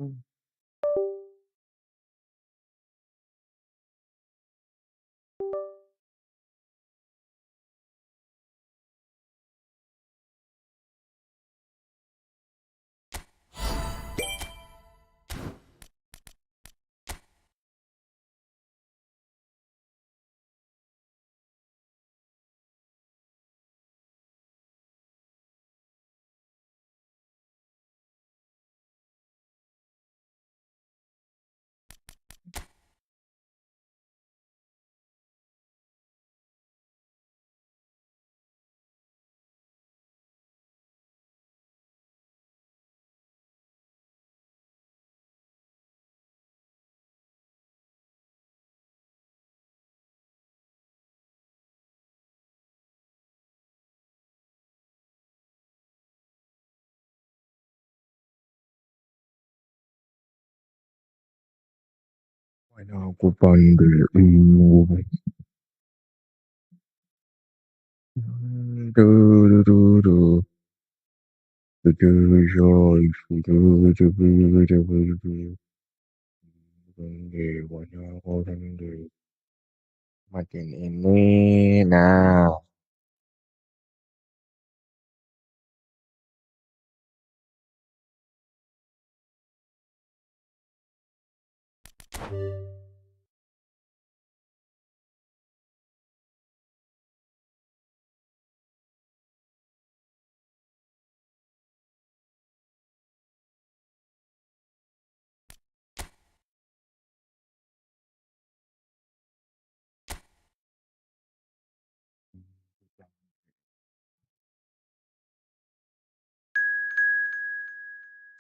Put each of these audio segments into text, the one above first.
Ừm. Aku panggil ibu. Du, du, du. Du, du, du, du, du, du, du. Panggil banyak orang deh. Matiin ini. Nah.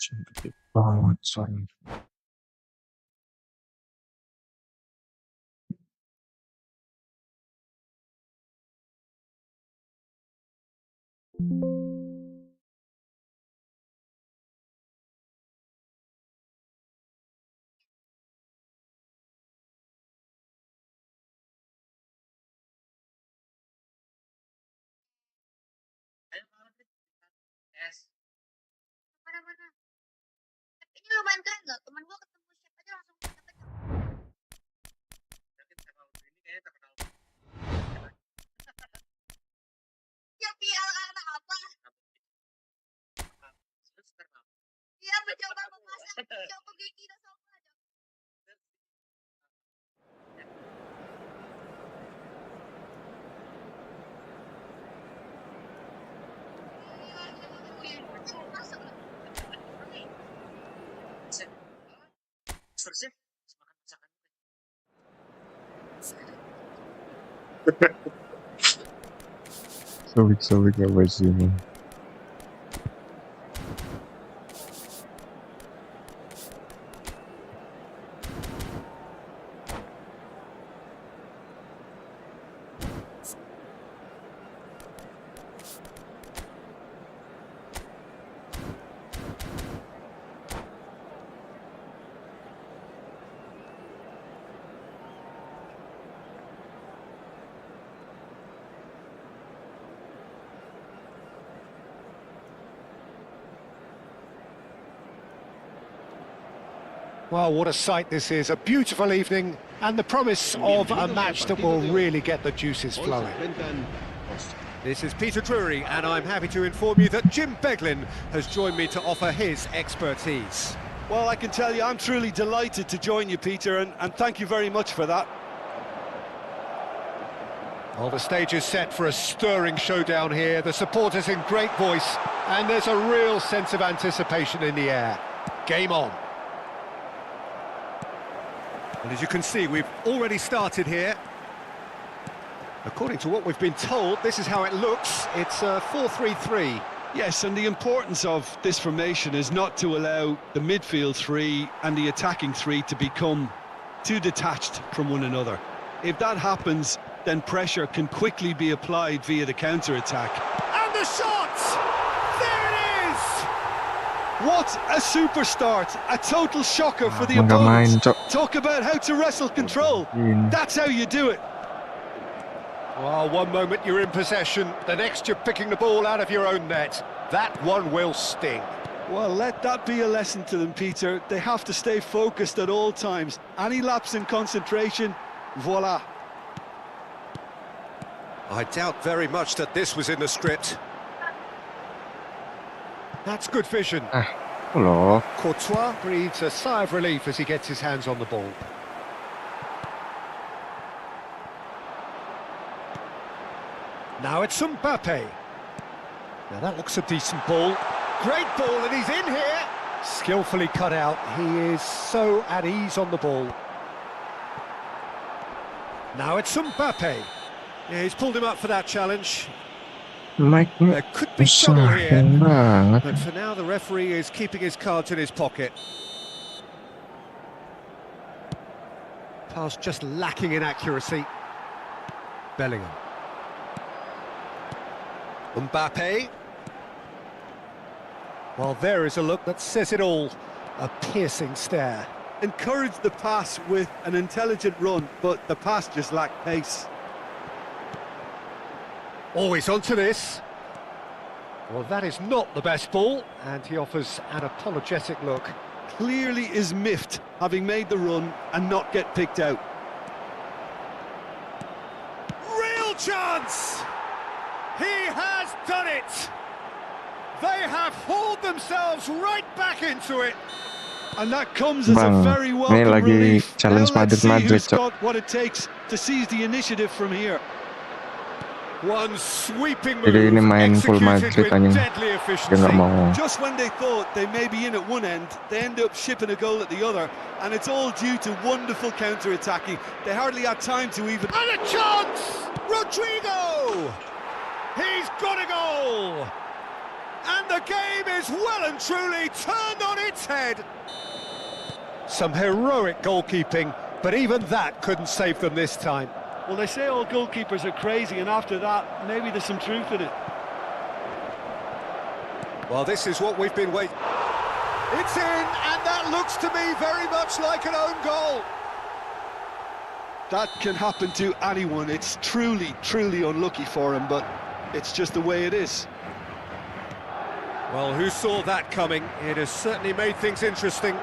Cantik banget soalnya. Ini lumayan keren loh, temen gue ketemu chef aja langsung ya piala karena apa? Dia mencoba memasak coba gigi dan sopa aja. Masuk loh. Selesai makan masakan. Sobek-sobek apa sih ini? Well, what a sight this is. A beautiful evening and the promise of a match that will really get the juices flowing. This is Peter Drury, and I'm happy to inform you that Jim Beglin has joined me to offer his expertise. Well, I can tell you I'm truly delighted to join you, Peter, and thank you very much for that. Well, the stage is set for a stirring showdown here. The supporters in great voice, and there's a real sense of anticipation in the air. Game on. And as you can see, we've already started here. According to what we've been told, this is how it looks. It's a 4-3-3. Yes, and the importance of this formation is not to allow the midfield three and the attacking three to become too detached from one another. If that happens, then pressure can quickly be applied via the counter-attack. And the shot! There it is! What a super start! A total shocker for the Nggak main, opponents. Cok. Talk about how to wrestle control. That's how you do it. Well, one moment you're in possession, the next you're picking the ball out of your own net. That one will sting. Well, let that be a lesson to them, Peter. They have to stay focused at all times. Any lapse in concentration, voila. I doubt very much that this was in the script. That's good vision. Loh. Courtois breathes a sigh of relief as he gets his hands on the ball. Now it's Mbappe. Now that looks a decent ball. Great ball, and he's in here. Skillfully cut out. He is so at ease on the ball. Now it's Mbappe. Yeah, he's pulled him up for that challenge. There could be trouble here, but for now the referee is keeping his cards in his pocket. Pass just lacking in accuracy. Bellingham. Mbappe. Well, there is a look that says it all. A piercing stare. Encouraged the pass with an intelligent run, but the pass just lacked pace. Always onto this. Well, that is not the best ball, and he offers an apologetic look. Clearly is miffed, having made the run and not get picked out. Real chance! He has done it! They have hauled themselves right back into it. And that comes as a very ini welcome lagi relief. challenge Now let's see Madrid, who's Cok. got what it takes to seize the initiative from here. One sweeping move, Jadi ini main full executed Madrid with anjing. deadly Dia efficiency. nggak mau. Just when they thought they may be in at one end, they end up shipping a goal at the other, and it's all due to wonderful counter-attacking. They hardly had time to even... And a chance! Rodrigo! He's got a goal! And the game is well and truly turned on its head. Some heroic goalkeeping, but even that couldn't save them this time. Well, they say all goalkeepers are crazy, and after that, maybe there's some truth in it. Well, this is what we've been waiting. It's in, and that looks to me very much like an own goal. That can happen to anyone. It's truly, truly unlucky for him, but it's just the way it is. Well, who saw that coming? It has certainly made things interesting.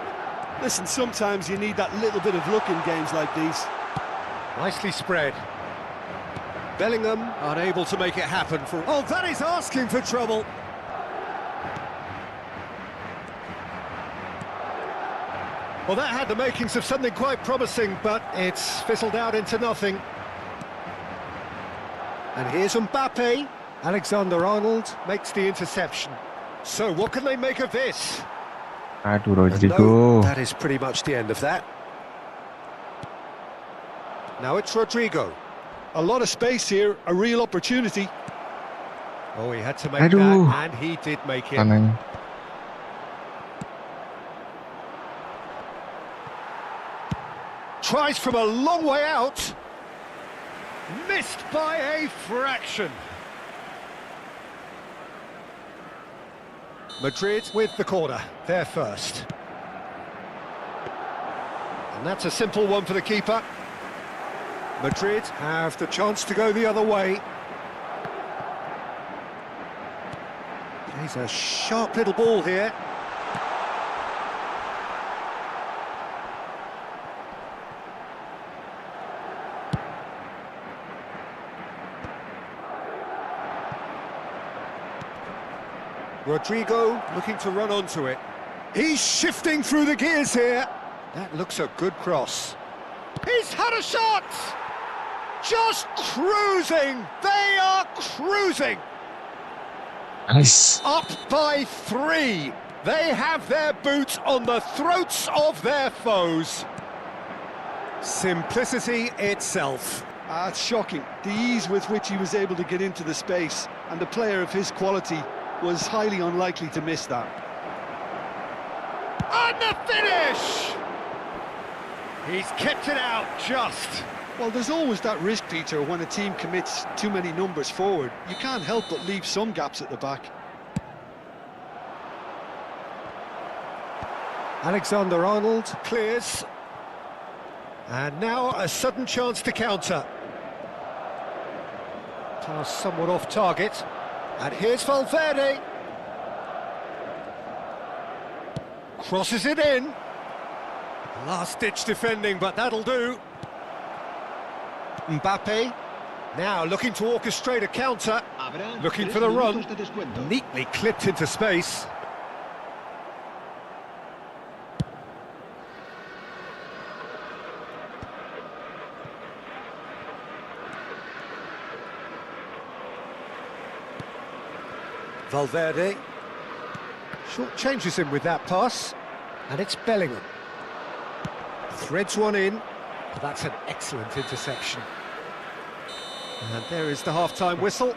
Listen, sometimes you need that little bit of luck in games like these. Nicely spread. Bellingham unable to make it happen for... Oh, that is asking for trouble. Well, that had the makings of something quite promising, but it's fizzled out into nothing. And here's Mbappe. Alexander-Arnold makes the interception. So what can they make of this? Aduh, And Rodrigo. no, that is pretty much the end of that. Now it's Rodrigo. A lot of space here, a real opportunity. Oh, he had to make Aduh. that, and he did make it. Tangan. Tries from a long way out. Missed by a fraction. Madrid with the corner, they're first. And that's a simple one for the keeper. Madrid have the chance to go the other way. He's a sharp little ball here. Rodrigo looking to run onto it. He's shifting through the gears here. That looks a good cross. He's had a shot! Just cruising! They are cruising! Nice. Up by 3. They have their boots on the throats of their foes. Simplicity itself. It's shocking, the ease with which he was able to get into the space, and a player of his quality was highly unlikely to miss that. And the finish! He's kept it out just. Well, there's always that risk, Peter, when a team commits too many numbers forward. You can't help but leave some gaps at the back. Alexander-Arnold clears. And now a sudden chance to counter. Pass somewhat off target. And here's Valverde. Crosses it in. Last-ditch defending, but that'll do. Mbappe. Now looking to orchestrate a counter. Looking for the run. Neatly clipped into space. Valverde. Short changes him with that pass. And it's Bellingham. Threads one in. That's an excellent interception. And there is the half-time whistle.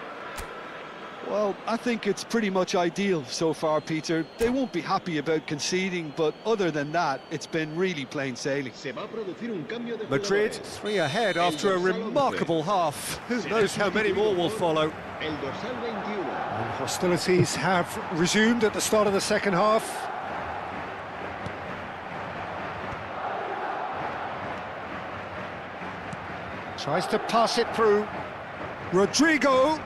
Well, I think it's pretty much ideal so far, Peter. They won't be happy about conceding, but other than that, it's been really plain sailing. Madrid 3 ahead after a remarkable half. Who knows how many more will follow. And hostilities have resumed at the start of the second half. Tries to pass it through. Rodrigo.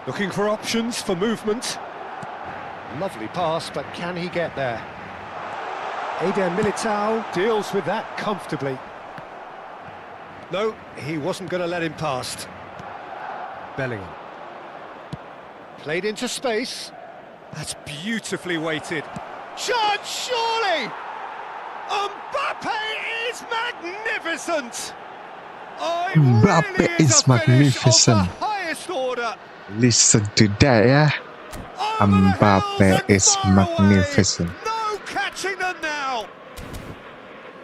Looking for options for movement. Lovely pass, but can he get there? Eder Militao deals with that comfortably. No, he wasn't going to let him past. Bellingham. Played into space. That's beautifully weighted. Chance, surely! Mbappe is magnificent! Mbappe is magnificent. Of the highest order. Listen to that, yeah? Mbappe is magnificent. No catching them now.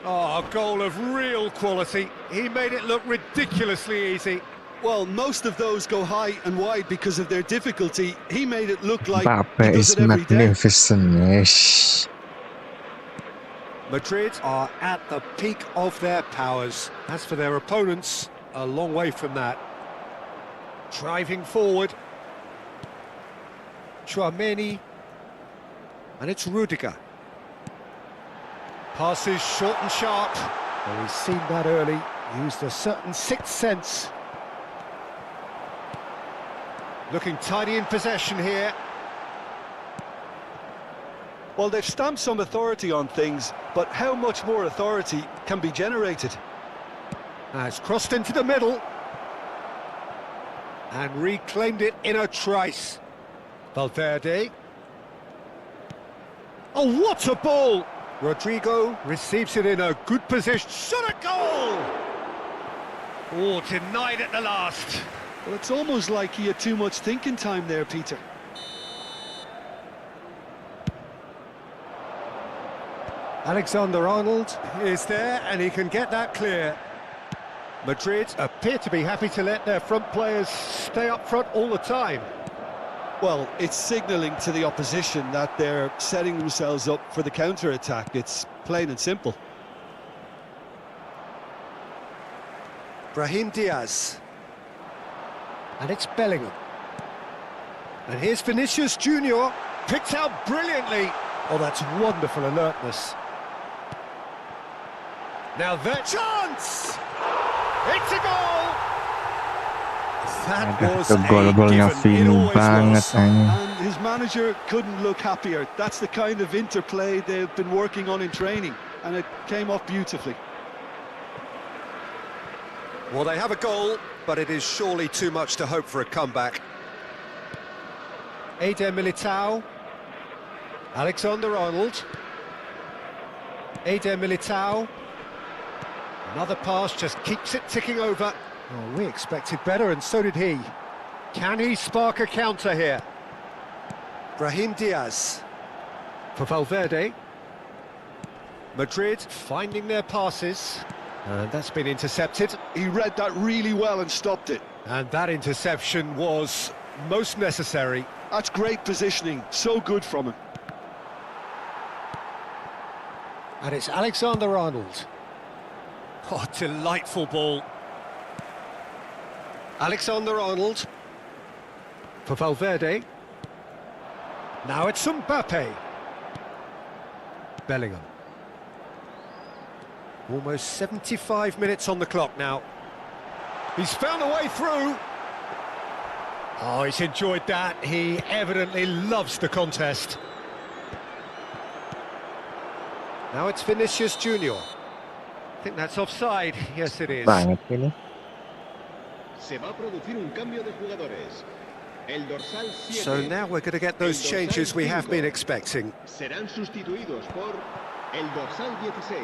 Oh, a goal of real quality. He made it look ridiculously easy. Well, most of those go high and wide because of their difficulty. He made it look like Mbappe he does is it every day. magnificent, yes. Madrid are at the peak of their powers. As for their opponents, a long way from that. Driving forward. Tchouaméni. And it's Rudiger. Passes short and sharp. Well, he's seen that early. Used a certain sixth sense. Looking tidy in possession here. Well, they've stamped some authority on things, but how much more authority can be generated? Now it's crossed into the middle. And reclaimed it in a trice. Valverde. Oh, what a ball! Rodrigo receives it in a good position. Shot a goal! Oh, denied at the last. Well, it's almost like he had too much thinking time there, Peter. Alexander-Arnold is there and he can get that clear. Madrid appear to be happy to let their front players stay up front all the time. Well, it's signalling to the opposition that they're setting themselves up for the counter-attack. It's plain and simple. Brahim Diaz. And it's Bellingham. And here's Vinicius Junior, picked out brilliantly. Oh, that's wonderful alertness. Now that chance! It's a goal! That was a given. It always was. And his manager couldn't look happier. That's the kind of interplay they've been working on in training, and it came off beautifully. Well, they have a goal, but it is surely too much to hope for a comeback. Eder Militao. Alexander-Arnold. Eder Militao. Another pass just keeps it ticking over. Oh, we expected better, and so did he. Can he spark a counter here? Brahim Diaz. For Valverde. Madrid finding their passes. And that's been intercepted. He read that really well and stopped it. And that interception was most necessary. That's great positioning. So good from him. And it's Alexander-Arnold. Oh, delightful ball. Alexander-Arnold. For Valverde. Now it's Mbappe. Bellingham. Almost 75 minutes on the clock now. He's found a way through. Oh, he's enjoyed that. He evidently loves the contest. Now it's Vinicius Junior. I think that's offside. Yes, it is. Banget ini. Se va a producir un cambio de jugadores. El dorsal 7. So now we're going to get those changes we have been expecting. Serán sustituidos por el dorsal 16,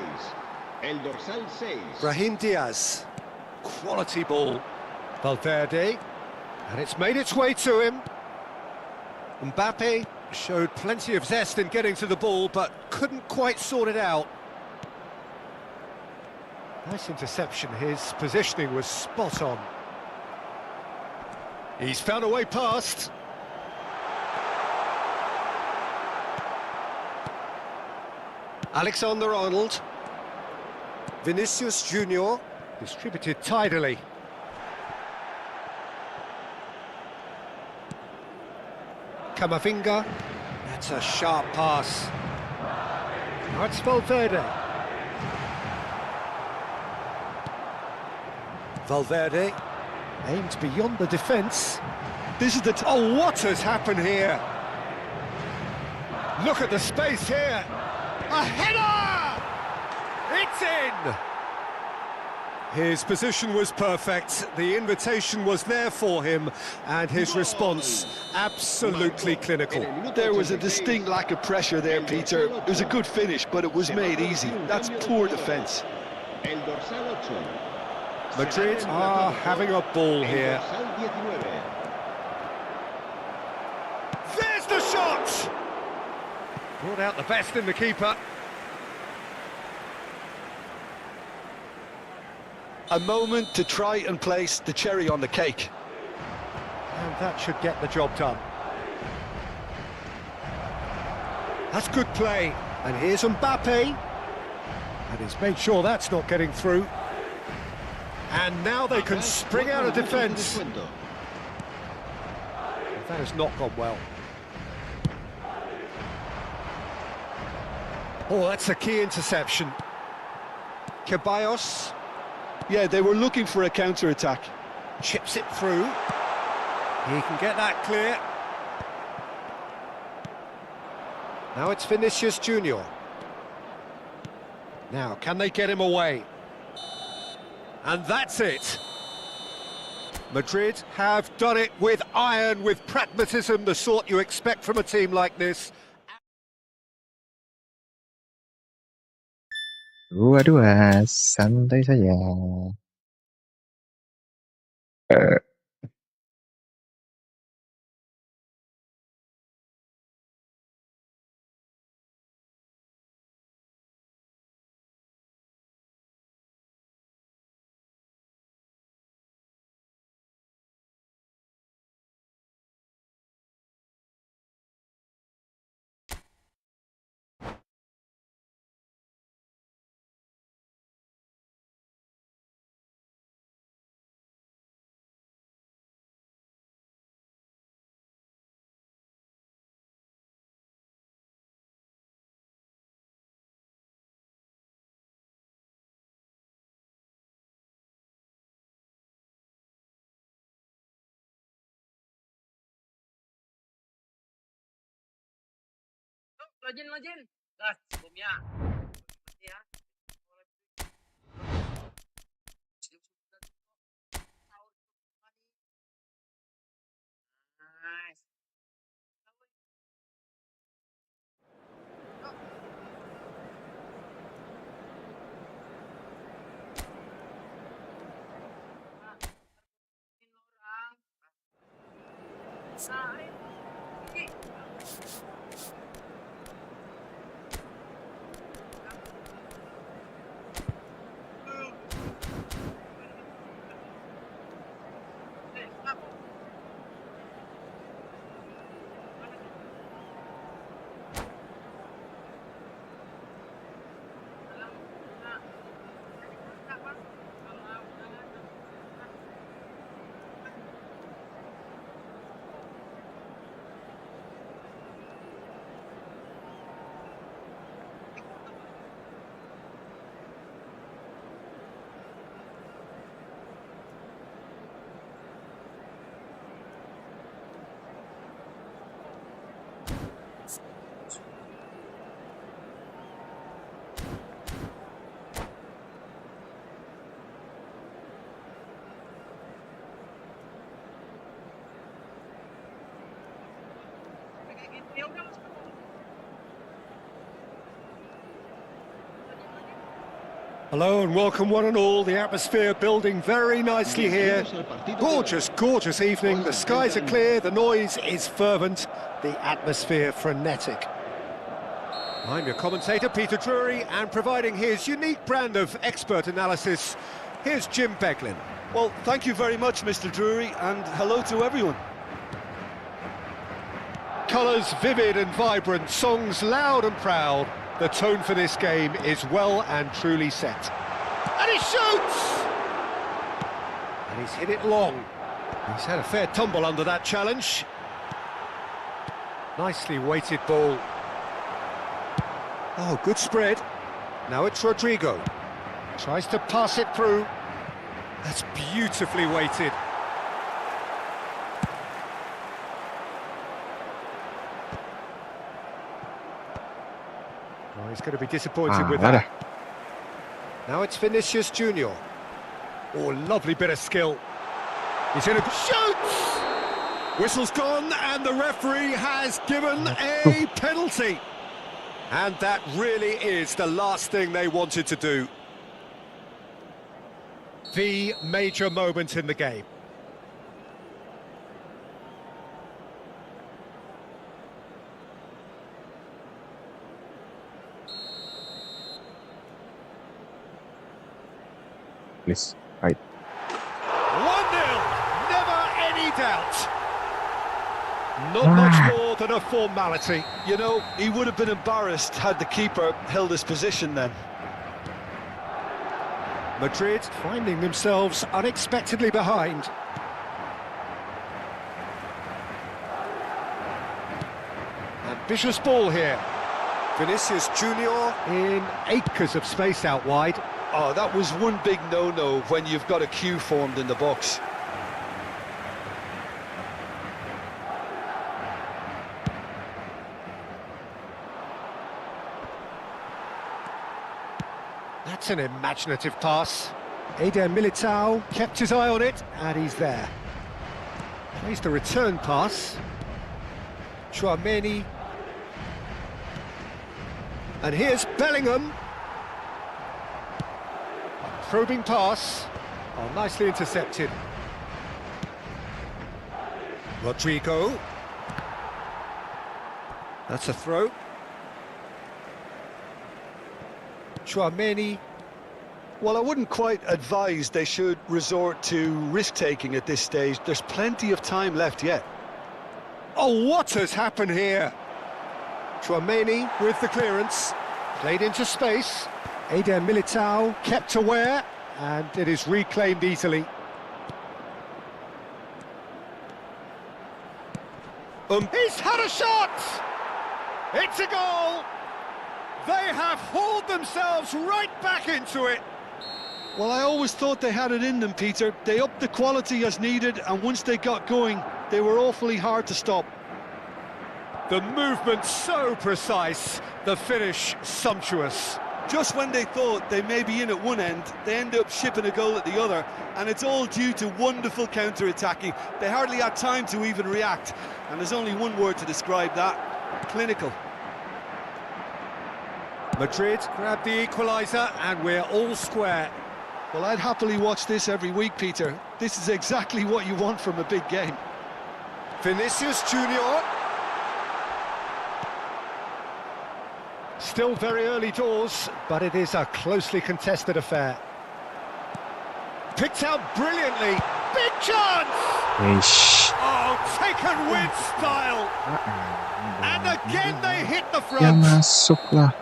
el dorsal 6. Brahim Diaz. Quality ball. Valverde. And it's made its way to him. Mbappe showed plenty of zest in getting to the ball, but couldn't quite sort it out. Nice interception. His positioning was spot on. He's found a way past. Alexander-Arnold. Vinicius Junior. Distributed tidily. Camavinga. That's a sharp pass. Now it's Valverde. Valverde aimed beyond the defence. This is the... Oh, what has happened here? Look at the space here. A header! It's in! His position was perfect, the invitation was there for him, and his response absolutely clinical. There was a distinct lack of pressure there, Peter. It was a good finish, but it was made easy. That's poor defence. El dorsal 8. Madrid are having a ball here. El dorsal 19. There's the shot! Brought out the best in the keeper. A moment to try and place the cherry on the cake. And that should get the job done. That's good play. And here's Mbappe. And he's made sure that's not getting through. And now they can spring out of defence. That has not gone well. Oh, that's a key interception. Ceballos. Yeah, they were looking for a counter-attack. Chips it through. He can get that clear. Now it's Vinicius Junior. Now, can they get him away? And that's it. Madrid have done it with iron, with pragmatism, the sort you expect from a team like this. 2-2, santai saja. Login. Lah, sebelumnya. Ya. Nice. Nah, 1 Hello and welcome one and all. The atmosphere building very nicely here. Gorgeous, gorgeous evening. The skies are clear, the noise is fervent, the atmosphere frenetic. I'm your commentator, Peter Drury, and providing his unique brand of expert analysis, here's Jim Beglin. Well, thank you very much, Mr. Drury, and hello to everyone. Colours vivid and vibrant, songs loud and proud. The tone for this game is well and truly set. And he shoots! And he's hit it long. He's had a fair tumble under that challenge. Nicely weighted ball. Oh, good spread. Now it's Rodrigo. Tries to pass it through. That's beautifully weighted. Oh, he's going to be disappointed with that. Now it's Vinicius Junior. Oh, lovely bit of skill. He's in a... Shoots! Whistle's gone and the referee has given a penalty. And that really is the last thing they wanted to do. The major moment in the game. Please, right. 1-0, never any doubt. Not much more than a formality. You know, he would have been embarrassed had the keeper held his position then. Madrid finding themselves unexpectedly behind. Ambitious ball here. Vinicius Junior in acres of space out wide. Oh, that was one big no-no when you've got a queue formed in the box. That's an imaginative pass. Eden Militao kept his eye on it, and he's there. Plays the return pass. Chouameni. And here's Bellingham. Probing pass. Oh, nicely intercepted. Rodrigo. That's a throw. Chouameni. Well, I wouldn't quite advise they should resort to risk-taking at this stage. There's plenty of time left yet. Oh, what has happened here? Chouameni with the clearance. Played into space. Eden Militao kept aware, and it is reclaimed easily. He's had a shot! It's a goal! They have hauled themselves right back into it. Well, I always thought they had it in them, Peter. They upped the quality as needed, and once they got going, they were awfully hard to stop. The movement so precise, the finish sumptuous. Just when they thought they may be in at one end, they end up shipping a goal at the other, and it's all due to wonderful counter-attacking. They hardly had time to even react, and there's only one word to describe that: clinical. Madrid grabbed the equaliser, and we're all square. Well, I'd happily watch this every week, Peter. This is exactly what you want from a big game. Vinicius Junior. Still very early doors, but it is a closely contested affair. Picked out brilliantly. Big chance! Eish. Oh, taken with style. And again they hit the Ya front. masuk lah.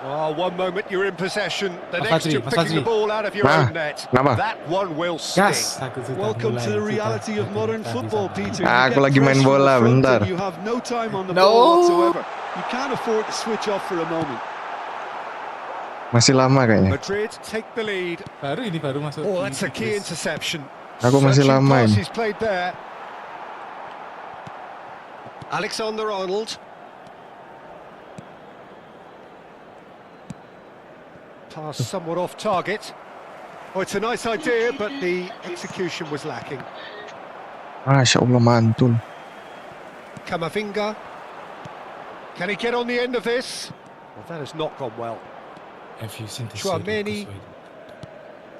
Oh, one moment you're in possession, the Mas next Fadri, you're Mas picking the Fadri. ball out of your Nah, own net. kenapa? That one will sting. Gas. Welcome to the reality of modern football, Peter. Ah, You aku get lagi main pressed from the bola, front bentar. and you have no time on the No. ball whatsoever. You can't afford to switch off for a moment. Masih lama kayaknya. Madrid take the lead. Ini baru masuk. Oh, that's a key interception. Aku masih Searching lama pass ini. he's played there. Alexander-Arnold. Pass somewhat off target. Oh, it's a nice idea, but the execution was lacking. Masya Allah, mantul. Camavinga. Can he get on the end of this? Well, that has not gone well. Chouameni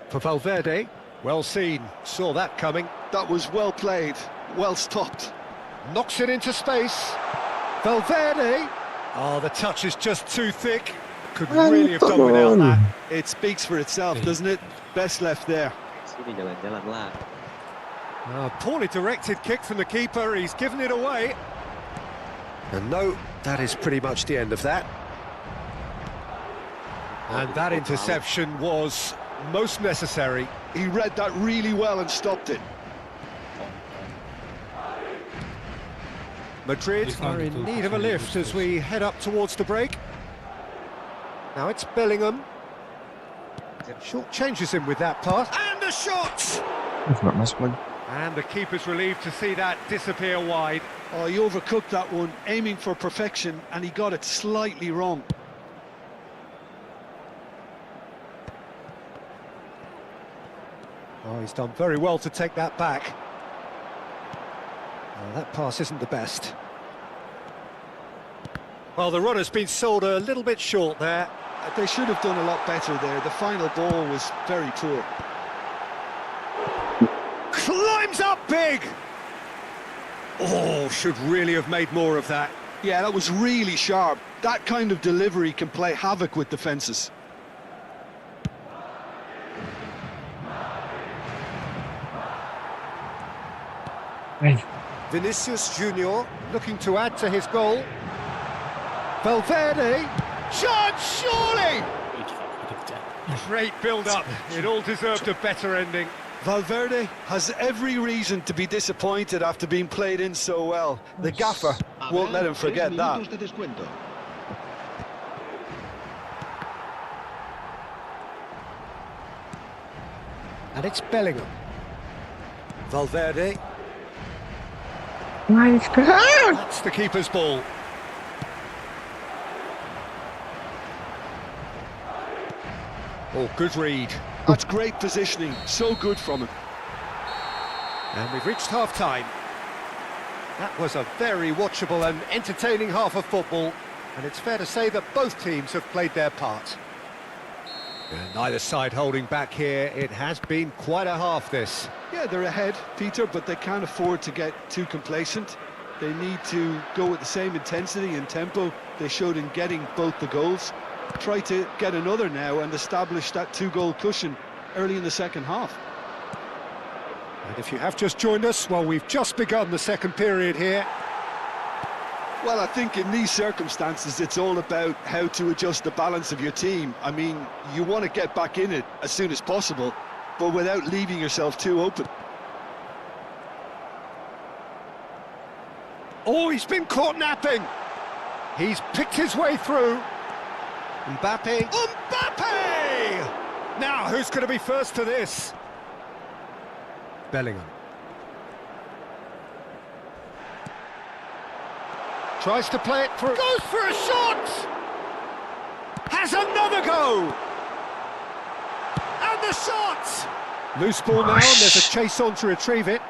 for Valverde. Well seen, saw that coming. That was well played, well stopped. Knocks it into space. Valverde. Oh, the touch is just too thick. Could really have done without that. It speaks for itself, doesn't it? Best left there. Poorly directed kick from the keeper. He's given it away. And no, that is pretty much the end of that. And that interception was most necessary. He read that really well and stopped it. Madrid are in need of a lift as we head up towards the break. Now it's Bellingham. Short changes him with that pass. And a shot! And the keeper's relieved to see that disappear wide. Oh, he overcooked that one, aiming for perfection, and he got it slightly wrong. Oh, he's done very well to take that back. Oh, that pass isn't the best. Well, the runner's been sold a little bit short there. They should have done a lot better there. The final ball was very poor. Climbs up big! Oh, should really have made more of that. Yeah, that was really sharp. That kind of delivery can play havoc with defences. Vinicius Junior looking to add to his goal. Valverde, shot, surely! Great build-up, it all deserved a better ending. Valverde has every reason to be disappointed after being played in so well. The gaffer won't let him forget that. And it's Bellingham. Valverde. That's the keeper's ball. Oh, good read. That's great positioning, so good from him. And we've reached half-time. That was a very watchable and entertaining half of football, and it's fair to say that both teams have played their part. And neither side holding back here. It has been quite a half, this. Yeah, they're ahead, Peter, but they can't afford to get too complacent. They need to go with the same intensity and tempo they showed in getting both the goals. Try to get another now and establish that two-goal cushion early in the second half. And if you have just joined us, well, we've just begun the second period here. Well, I think in these circumstances, it's all about how to adjust the balance of your team. I mean, you want to get back in it as soon as possible, but without leaving yourself too open. Oh, he's been caught napping. He's picked his way through. Mbappe. Mbappe! Now, who's going to be first to this? Bellingham. Tries to play it through. Goes for a shot! Has another go! And the shot! Loose ball now, and there's a chase on to retrieve it.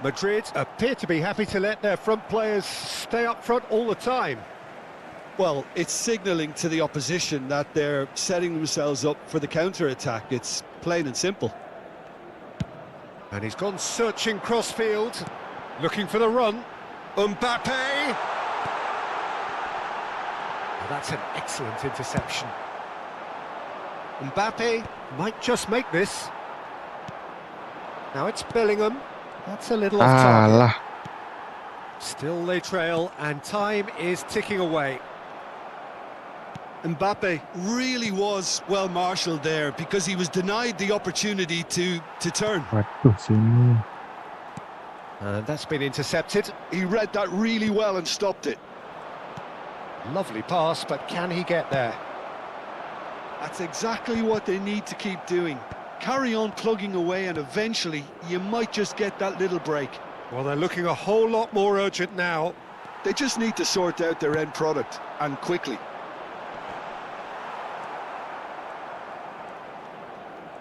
Madrid appear to be happy to let their front players stay up front all the time. Well, it's signalling to the opposition that they're setting themselves up for the counter-attack. It's plain and simple. And he's gone searching cross-field, looking for the run. Mbappe! Oh, that's an excellent interception. Mbappe might just make this. Now it's Bellingham. That's a little off target. Still they trail, and time is ticking away. Mbappe really was well marshalled there because he was denied the opportunity to turn. And that's been intercepted. He read that really well and stopped it. Lovely pass, but can he get there? That's exactly what they need to keep doing. Carry on plugging away, and eventually you might just get that little break. Well, they're looking a whole lot more urgent now. They just need to sort out their end product, and quickly.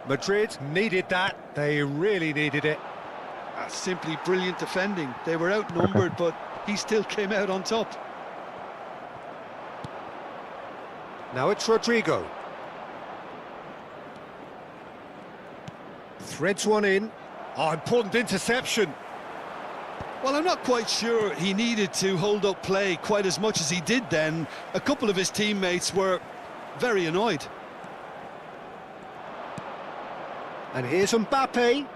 Madrid needed that. They really needed it. That's simply brilliant defending. They were outnumbered, but he still came out on top. Now it's Rodrigo. Threads one in. Oh, important interception. Well, I'm not quite sure he needed to hold up play quite as much as he did then. A couple of his teammates were very annoyed. And here's Mbappe.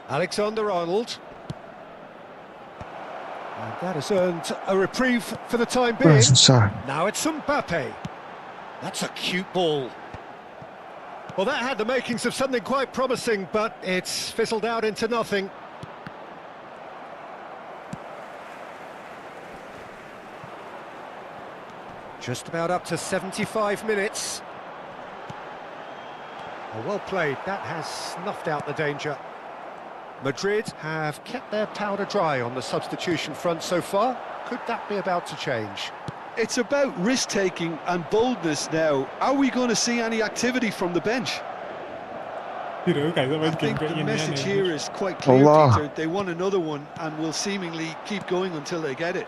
Alexander-Arnold. And that has earned a reprieve for the time being. Susah. Now it's Mbappe. That's a cute ball. Well, that had the makings of something quite promising, but it's fizzled out into nothing. Just about up to 75 minutes. Oh, well played. That has snuffed out the danger. Madrid have kept their powder dry on the substitution front so far. Could that be about to change? It's about risk-taking and boldness now. Are we going to see any activity from the bench? I think the message here is quite clear, Allah. Peter. They want another one and will seemingly keep going until they get it.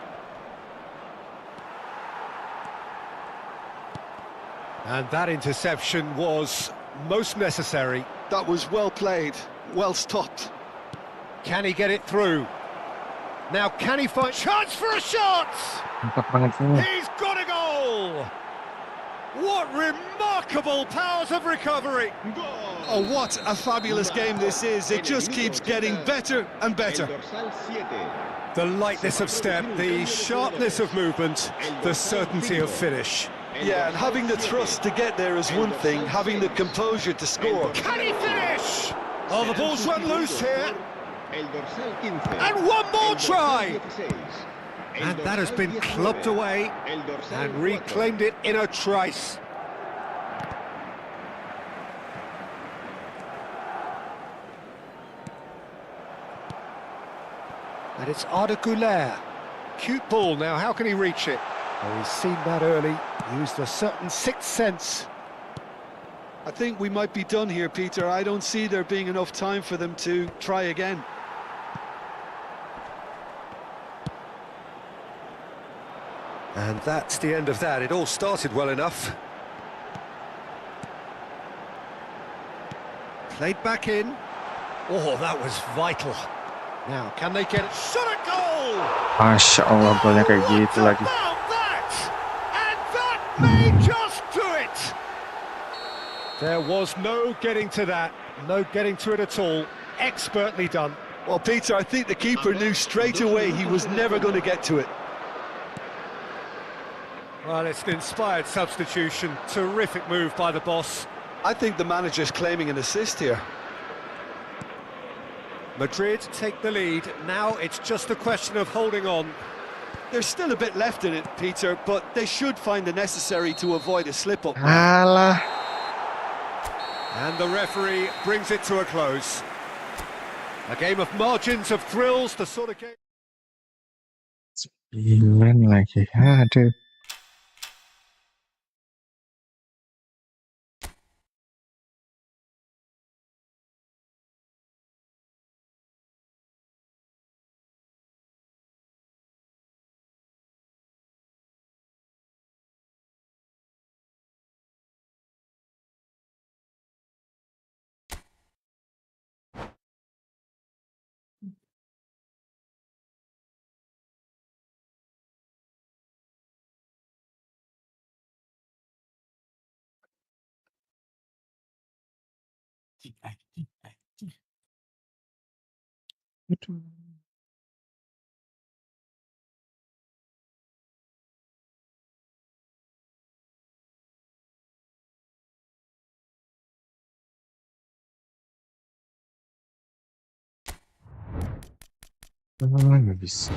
And that interception was most necessary. That was well played, well stopped. Can he get it through? Now can he find chance for a shot? Mantap banget ini. He's got a goal! What remarkable powers of recovery! Oh, what a fabulous game this is. It just keeps getting better and better. The lightness of step, the sharpness of movement, the certainty of finish. Yeah, and having the thrust to get there is one thing, having the composure to score. Can he finish? Oh, the ball's run loose here. And one more try! And that has been clubbed away and reclaimed it in a trice. And it's Arda Güler. Cute ball now, how can he reach it? Oh, he's seen that early, used a certain sixth sense. I think we might be done here, Peter. I don't see there being enough time for them to try again. And that's the end of that. It all started well enough. Played back in. Oh, that was vital. Now, can they get it? Shot a goal! Masya Allah, golnya kayak gitu What lagi. about that? And that may just do it! There was no getting to that. No getting to it at all. Expertly done. Well, Peter, I think the keeper knew straight away he was never going to get to it. Well, it's an inspired substitution. Terrific move by the boss. I think the manager's claiming an assist here. Madrid take the lead. Now it's just a question of holding on. There's still a bit left in it, Peter, but they should find the necessary to avoid a slip-up. Alah. And the referee brings it to a close. A game of margins, of thrills, the sort of game... 9 lagi. Aduh. Aduh. Nggak bisa.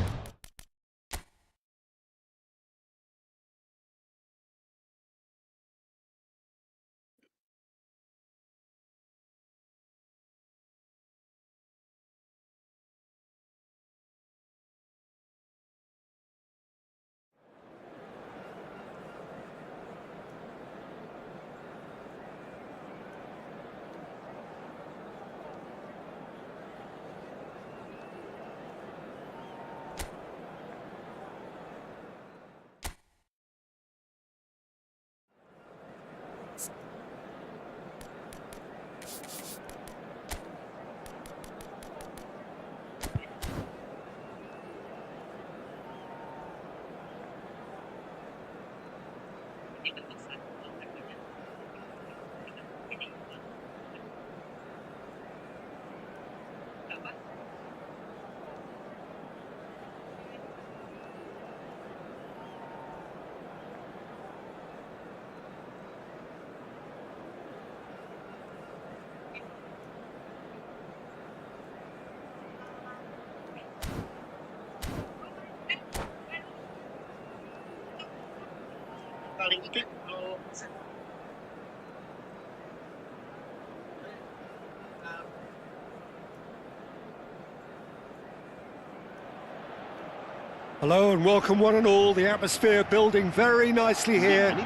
Hello and welcome one and all. The atmosphere building very nicely here.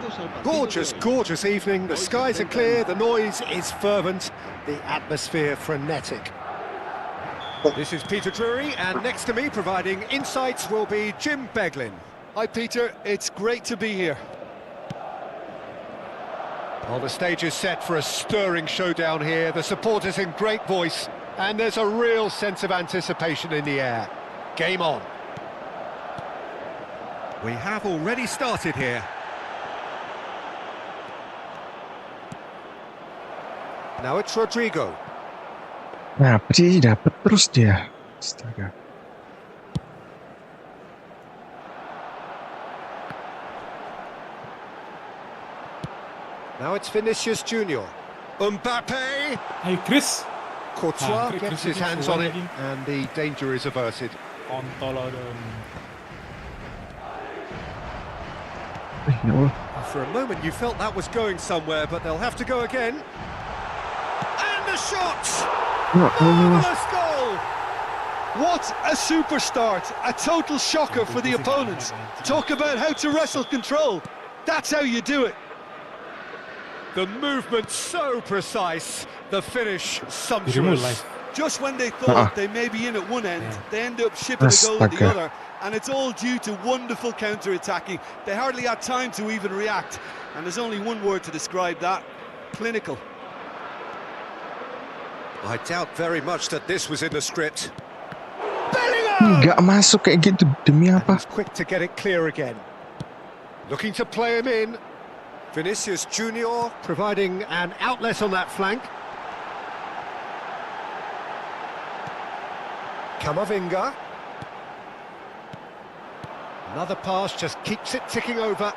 Gorgeous, gorgeous evening. The skies are clear, the noise is fervent, the atmosphere frenetic. This is Peter Drury, and next to me providing insights will be Jim Beglin. Hi, Peter. It's great to be here. Well, the stage is set for a stirring showdown here. The supporters in great voice, and there's a real sense of anticipation in the air. Game on. We have already started here. Now it's Rodrigo. Nah, sih dapat terus dia. Astaga. Now it's Vinicius Junior. Mbappe. Hey Chris. Courtois Chris, gets his hands on it, and the danger is averted. Kontol ada. Ya Allah. For a moment you felt that was going somewhere, but they'll have to go again. And the shot! Ya Allah. Marvellous goal! What a super start. A total shocker for the opponents. Talk about how to wrestle control. That's how you do it. The movement so precise, the finish sumptuous. Just when they thought they may be in at one end, they end up shipping a goal at the other, and it's all due to wonderful counter-attacking. They hardly had time to even react, and there's only one word to describe that: clinical. I doubt very much that this was in the script. Nggak masuk kayak gitu, demi apa? He's quick to get it clear again. Looking to play him in. Vinicius Junior providing an outlet on that flank. Camavinga. Another pass, just keeps it ticking over.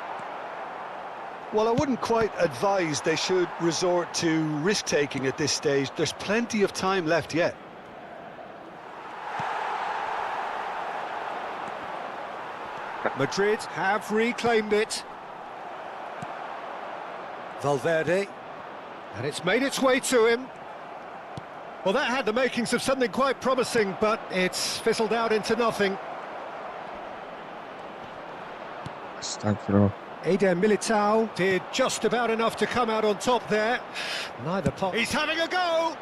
Well, I wouldn't quite advise they should resort to risk-taking at this stage. There's plenty of time left yet. Madrid have reclaimed it. Valverde, and it's made its way to him. Well, that had the makings of something quite promising, but it's fizzled out into nothing. Astagfirullah. Eden Militao did just about enough to come out on top there. Neither part. He's having a go!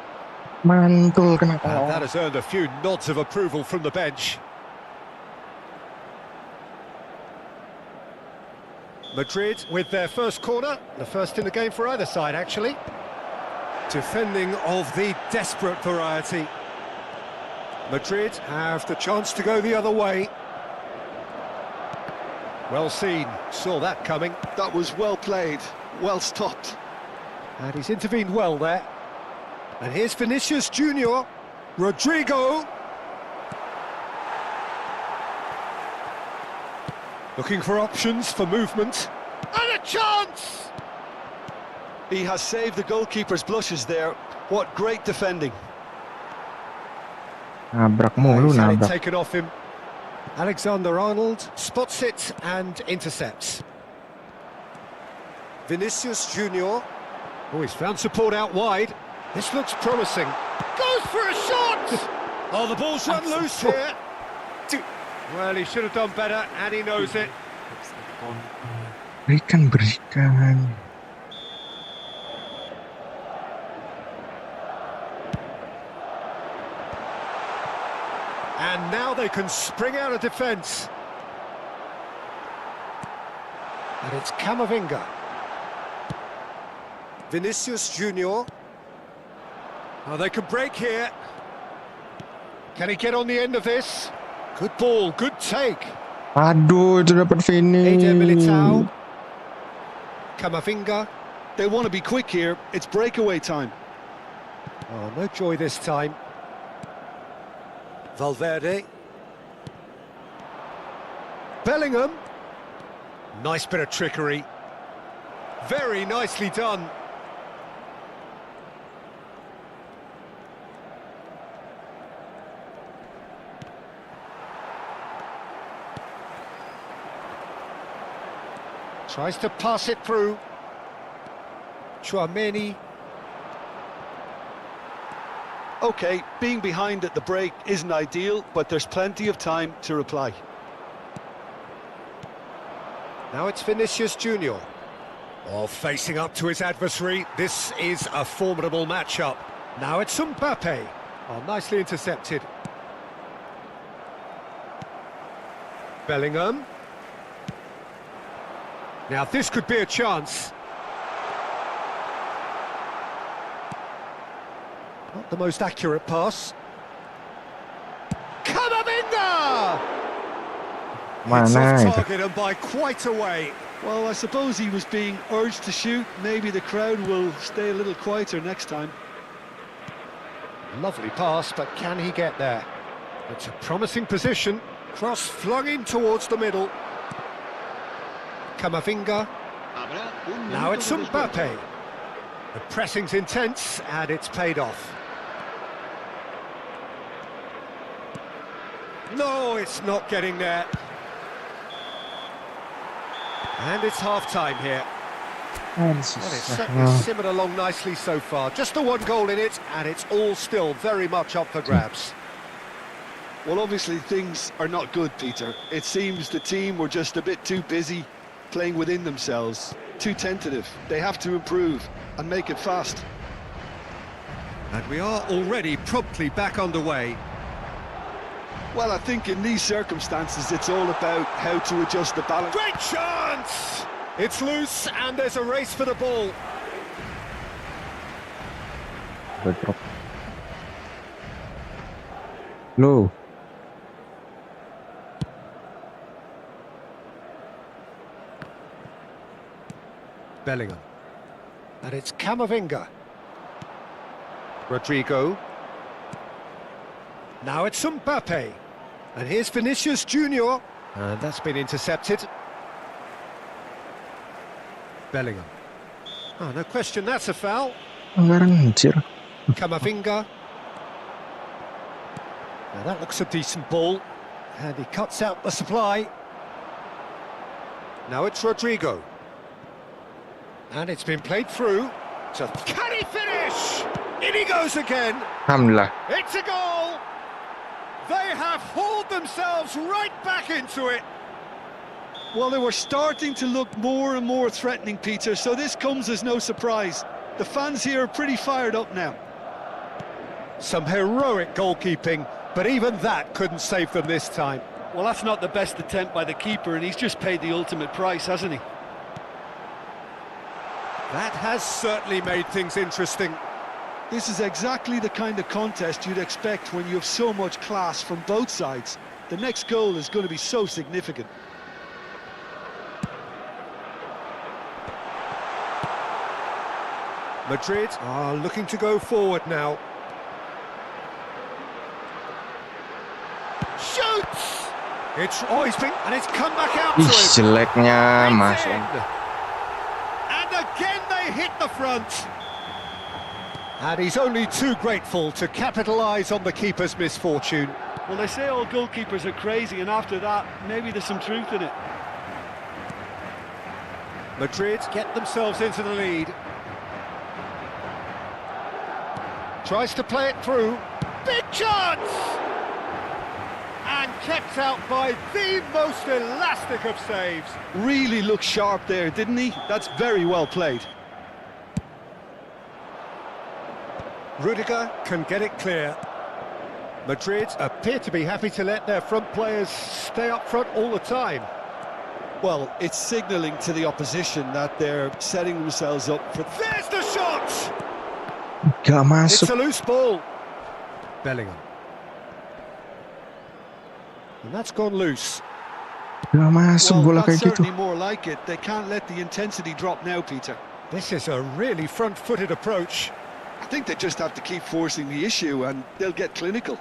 Mantul kenapa? And that has earned a few nods of approval from the bench. Madrid with their first corner, the first in the game for either side, actually. Defending of the desperate variety. Madrid have the chance to go the other way. Well seen, saw that coming. That was well played, well stopped. And he's intervened well there. And here's Vinicius Junior. Rodrigo. Looking for options for movement. And a chance! He has saved the goalkeeper's blushes there. What great defending. Nabrak mulu, He's had it nabrak. taken off him. Alexander-Arnold spots it and intercepts. Vinicius Junior. Oh, he's found support out wide. This looks promising. Goes for a shot! Oh, the ball's run loose here. Well, he should have done better, and he knows it. Berikan, berikan. And now they can spring out of defence. And it's Camavinga. Vinicius Junior. Oh, they can break here. Can he get on the end of this? Good ball, good take. Aduh, itu dapat finish. Eden Militao. Camavinga. They want to be quick here. It's breakaway time. Oh, no joy this time. Valverde. Bellingham. Nice bit of trickery. Very nicely done. Tries to pass it through. Chouameni. OK, being behind at the break isn't ideal, but there's plenty of time to reply. Now it's Vinicius Junior. Oh, facing up to his adversary. This is a formidable matchup. Now it's Mbappe. Oh, nicely intercepted. Bellingham. Now this could be a chance. Not the most accurate pass. Camavinga! It's off Mana itu? target and by quite a way. Well, I suppose he was being urged to shoot. Maybe the crowd will stay a little quieter next time. Lovely pass, but can he get there? It's a promising position. Cross flung in towards the middle. Camavinga. Now it's Mbappe. The pressing's intense and it's paid off. No, it's not getting there. And it's half-time here. Well, it's certainly simmered along nicely so far. Just the one goal in it, and it's all still very much up for grabs. Well, obviously things are not good, Peter. It seems the team were just a bit too busy playing within themselves, too tentative. They have to improve and make it fast. And we are already promptly back underway. Well, I think in these circumstances it's all about how to adjust the balance. Great chance! It's loose and there's a race for the ball. Drop. No. Bellingham. And it's Camavinga. Rodrigo. Now it's Mbappe. And here's Vinicius Junior. And that's been intercepted. Bellingham. Oh, no question, that's a foul. Anjir. Camavinga. Now that looks a decent ball. And he cuts out the supply. Now it's Rodrigo. And it's been played through. So can he finish? In he goes again. Alhamdulillah. It's a goal. They have hauled themselves right back into it. Well, they were starting to look more and more threatening, Peter, so this comes as no surprise. The fans here are pretty fired up now. Some heroic goalkeeping, but even that couldn't save them this time. Well, that's not the best attempt by the keeper, and he's just paid the ultimate price, hasn't he? That has certainly made things interesting. This is exactly the kind of contest you'd expect when you have so much class from both sides. The next goal is going to be so significant. Madrid are looking to go forward now. Shoots! He's been, and it's come back out to Ih, him. jeleknya It's masuk. in. And again they hit the front. And he's only too grateful to capitalise on the keeper's misfortune. Well, they say all goalkeepers are crazy, and after that, maybe there's some truth in it. Madrid get themselves into the lead. Tries to play it through. Big chance! And kept out by the most elastic of saves. Really looked sharp there, didn't he? That's very well played. Rudiger can get it clear. Madrid appear to be happy to let their front players stay up front all the time. Well, it's signalling to the opposition that they're setting themselves up for... There's the shot! Gak It's masuk. a loose ball. Bellingham. And that's gone loose. Gak masuk Well, bola that's kayak gitu. certainly more like it. They can't let the intensity drop now, Peter. This is a really front-footed approach. I think they just have to keep forcing the issue and they'll get clinical.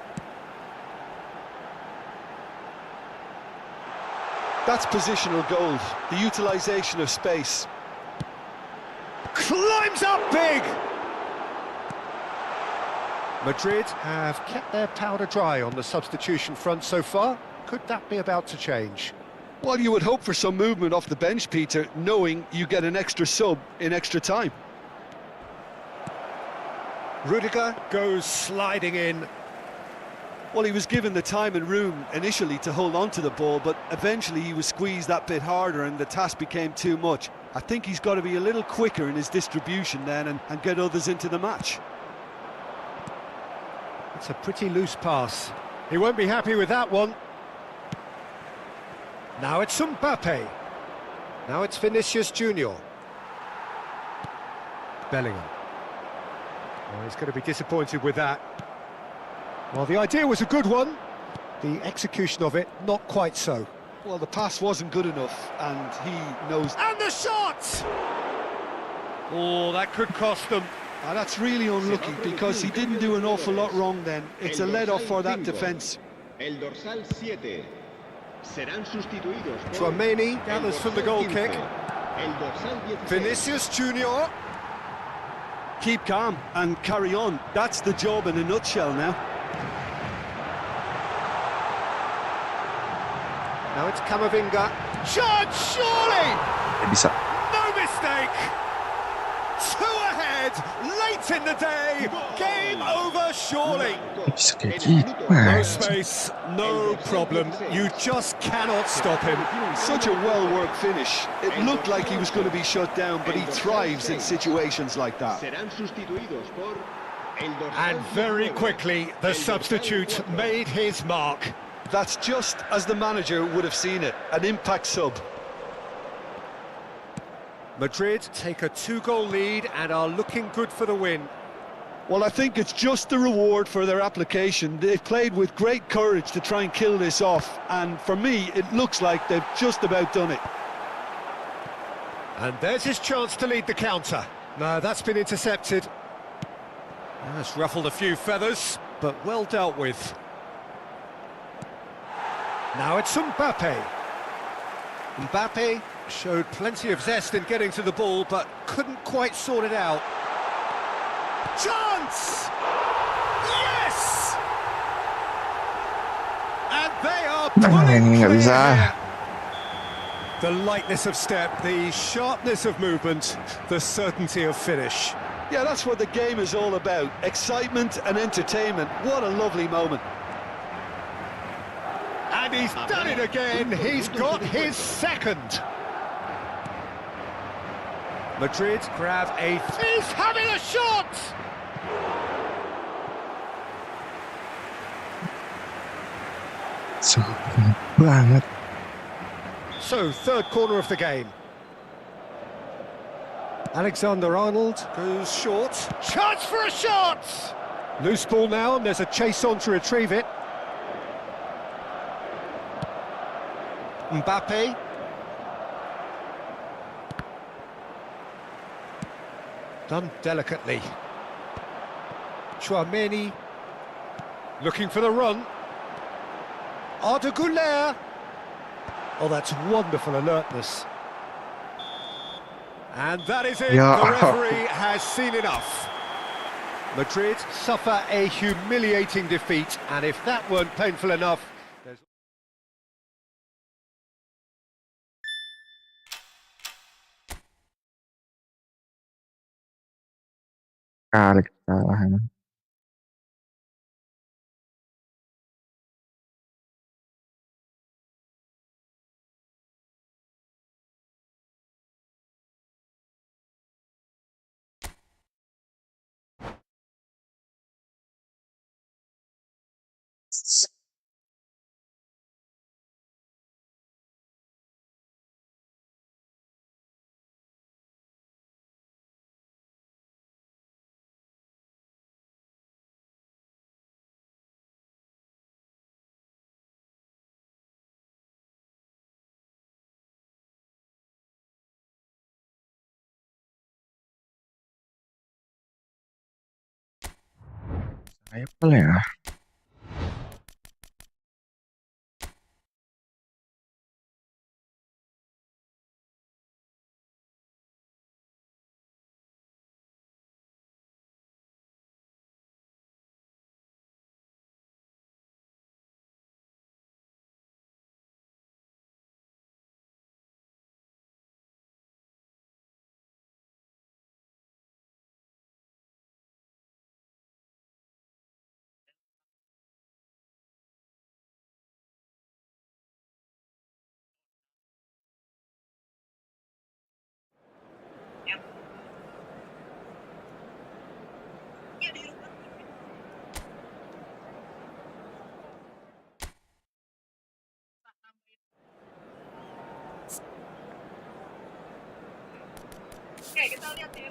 That's positional gold, the utilisation of space. Climbs up big! Madrid have kept their powder dry on the substitution front so far. Could that be about to change? Well, you would hope for some movement off the bench, Peter, knowing you get an extra sub in extra time. Rudiger goes sliding in. Well, he was given the time and room initially to hold on to the ball, but eventually he was squeezed that bit harder and the task became too much. I think he's got to be a little quicker in his distribution then and get others into the match. It's a pretty loose pass. He won't be happy with that one. Now it's Mbappe. Now it's Vinicius Junior. Bellingham. Oh, he's going to be disappointed with that. Well, the idea was a good one. The execution of it, not quite so. Well, the pass wasn't good enough, and he knows... And the shot! Oh, that could cost them. That's really unlucky, because he didn't do an awful lot wrong then. It's a let-off for that defence. El dorsal 7. Serán sustituidos por Tchouaméni gathers from the goal kick. El dorsal 16. Vinicius Junior. Keep calm and carry on. That's the job in a nutshell now. Now it's Camavinga. Shot, surely! Bisa. No mistake! 2 ahead, late in the day. Game over, surely. Bisa kayak gitu. No space, no problem. You just cannot stop him. Such a well-worked finish. It looked like he was going to be shut down, but he thrives in situations like that. Serán sustituidos por el dorsal And very 19. quickly, the substitute made his mark. That's just as the manager would have seen it, an impact sub. Madrid take a 2-goal lead and are looking good for the win. Well, I think it's just the reward for their application. They've played with great courage to try and kill this off, and for me, it looks like they've just about done it. And there's his chance to lead the counter. No, that's been intercepted. That's ruffled a few feathers, but well dealt with. Now it's Mbappe. Mbappe showed plenty of zest in getting to the ball, but couldn't quite sort it out. Chance! Yes! And they are pulling Nggak clear bisa. here. The lightness of step, the sharpness of movement, the certainty of finish. Yeah, that's what the game is all about. Excitement and entertainment. What a lovely moment. And he's done it again. He's got his second. Madrid grab a... He's having a shot! Sombong banget. So, third corner of the game. Alexander-Arnold goes short. Chance for a shot! Loose ball now, and there's a chase on to retrieve it. Mbappe. Done delicately. Tchouaméni. Looking for the run. Arda Güler. Oh, that's wonderful alertness. And that is it. Yeah. The referee has seen enough. Madrid suffer a humiliating defeat, and if that weren't painful enough... Kali kesalahan. Saya boleh ya? lihat ya.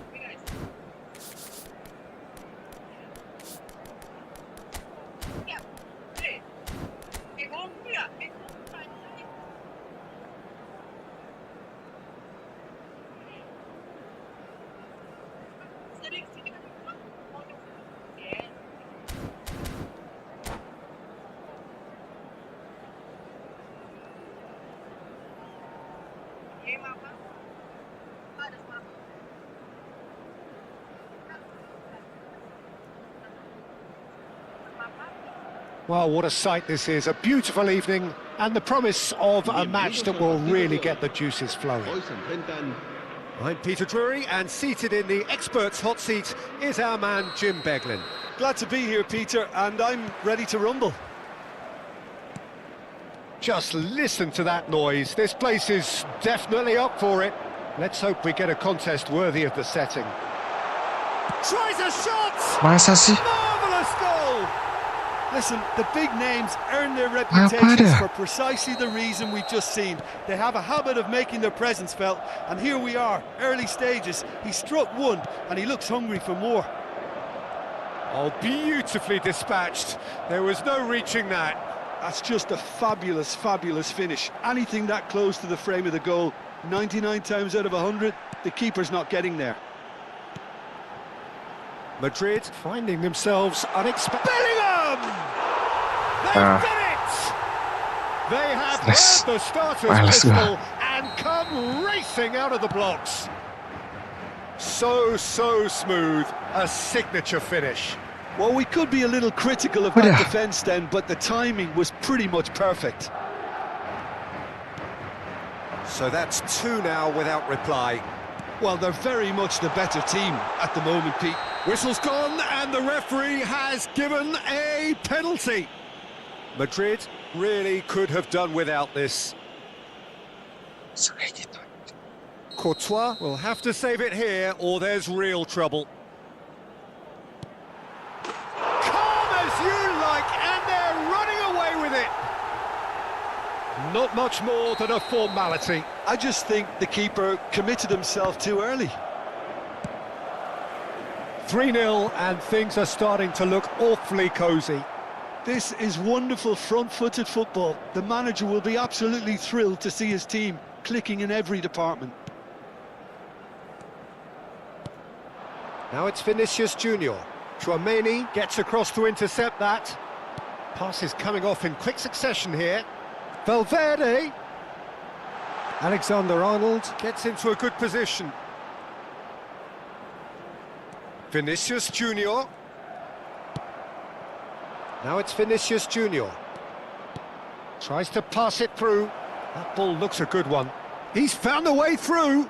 Oke guys. Ya. Gol ya. Sering sini kan. Well, what a sight this is. A beautiful evening and the promise of a match that will really get the juices flowing. Hoy se enfrentan I'm Peter Drury, and seated in the experts' hot seat is our man Jim Beglin. Glad to be here, Peter, and I'm ready to rumble. Just listen to that noise. This place is definitely up for it. Let's hope we get a contest worthy of the setting. Tries a shot! Masa sih? Marvellous goal! Listen, the big names earn their Apa reputations dah? for precisely the reason we've just seen. They have a habit of making their presence felt, and here we are, early stages. He struck one, and he looks hungry for more. Oh, beautifully dispatched. There was no reaching that. That's just a fabulous, fabulous finish. Anything that close to the frame of the goal, 99 times out of 100, the keeper's not getting there. Madrid finding themselves unexpected. Bellingham! They've done it! They have Yes. heard the starter's Males gua. pistol and come racing out of the blocks. So smooth. A signature finish. Well, we could be a little critical of What that a- defence then, but the timing was pretty much perfect. So that's two now without reply. Well, they're very much the better team at the moment, Pete. Whistle's gone and the referee has given a penalty. Madrid really could have done without this. Kayak gitu. Courtois will have to save it here or there's real trouble. Calm as you like, and they're running away with it. Not much more than a formality. I just think the keeper committed himself too early. 3-0 and things are starting to look awfully cosy. This is wonderful front-footed football. The manager will be absolutely thrilled to see his team clicking in every department. Now it's Vinicius Junior. Chouameni gets across to intercept that. Pass is coming off in quick succession here. Valverde. Alexander-Arnold gets into a good position. Vinicius Junior. Now it's Vinicius Junior. Tries to pass it through. That ball looks a good one. He's found a way through.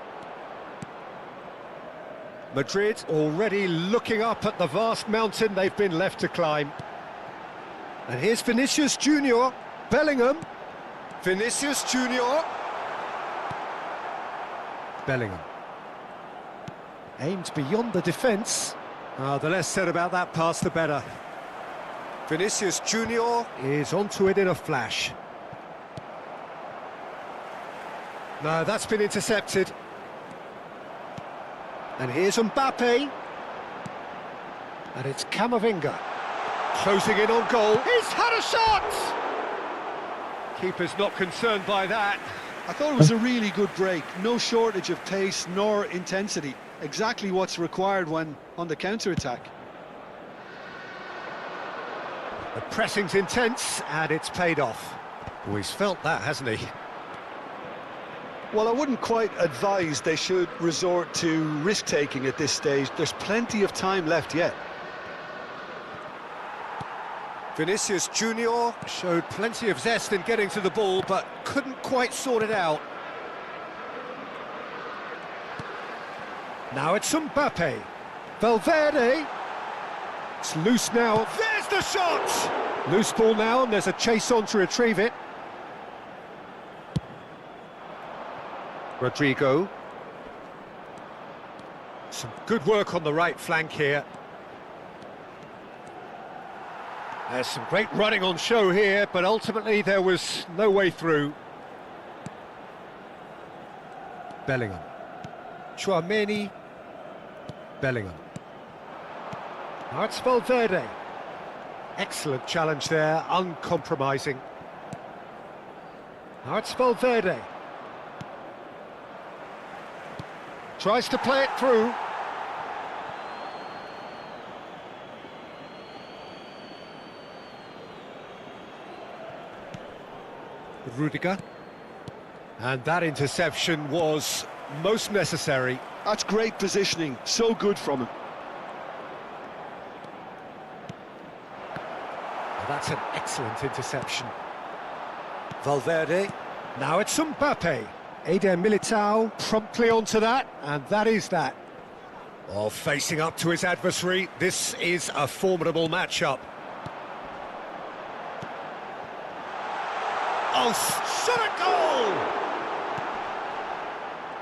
Madrid already looking up at the vast mountain they've been left to climb. And here's Vinicius Junior. Bellingham. Vinicius Junior. Bellingham. Aimed beyond the defence. The less said about that pass, the better. Vinicius Junior is onto it in a flash. No, that's been intercepted. And here's Mbappe. And it's Camavinga. Closing in on goal. He's had a shot! Keeper's not concerned by that. I thought it was a really good break. No shortage of pace nor intensity. Exactly what's required when on the counter-attack. The pressing's intense, and it's paid off. Oh, he's felt that, hasn't he? Well, I wouldn't quite advise they should resort to risk-taking at this stage. There's plenty of time left yet. Vinicius Junior showed plenty of zest in getting to the ball, but couldn't quite sort it out. Now it's Mbappe. Valverde. It's loose now. There's the shot! Loose ball now, and there's a chase on to retrieve it. Rodrigo. Some good work on the right flank here. There's some great running on show here, but ultimately there was no way through. Bellingham. Chouameni. Bellingham. Now it's Valverde. Excellent challenge there, uncompromising. Now it's Valverde. Tries to play it through. Rudiger. And that interception was most necessary. That's great positioning, so good from him. That's an excellent interception. Valverde. Now it's Mbappe. Eder Militao promptly onto that, and that is that. Oh, facing up to his adversary, this is a formidable matchup. Oh, shot a goal!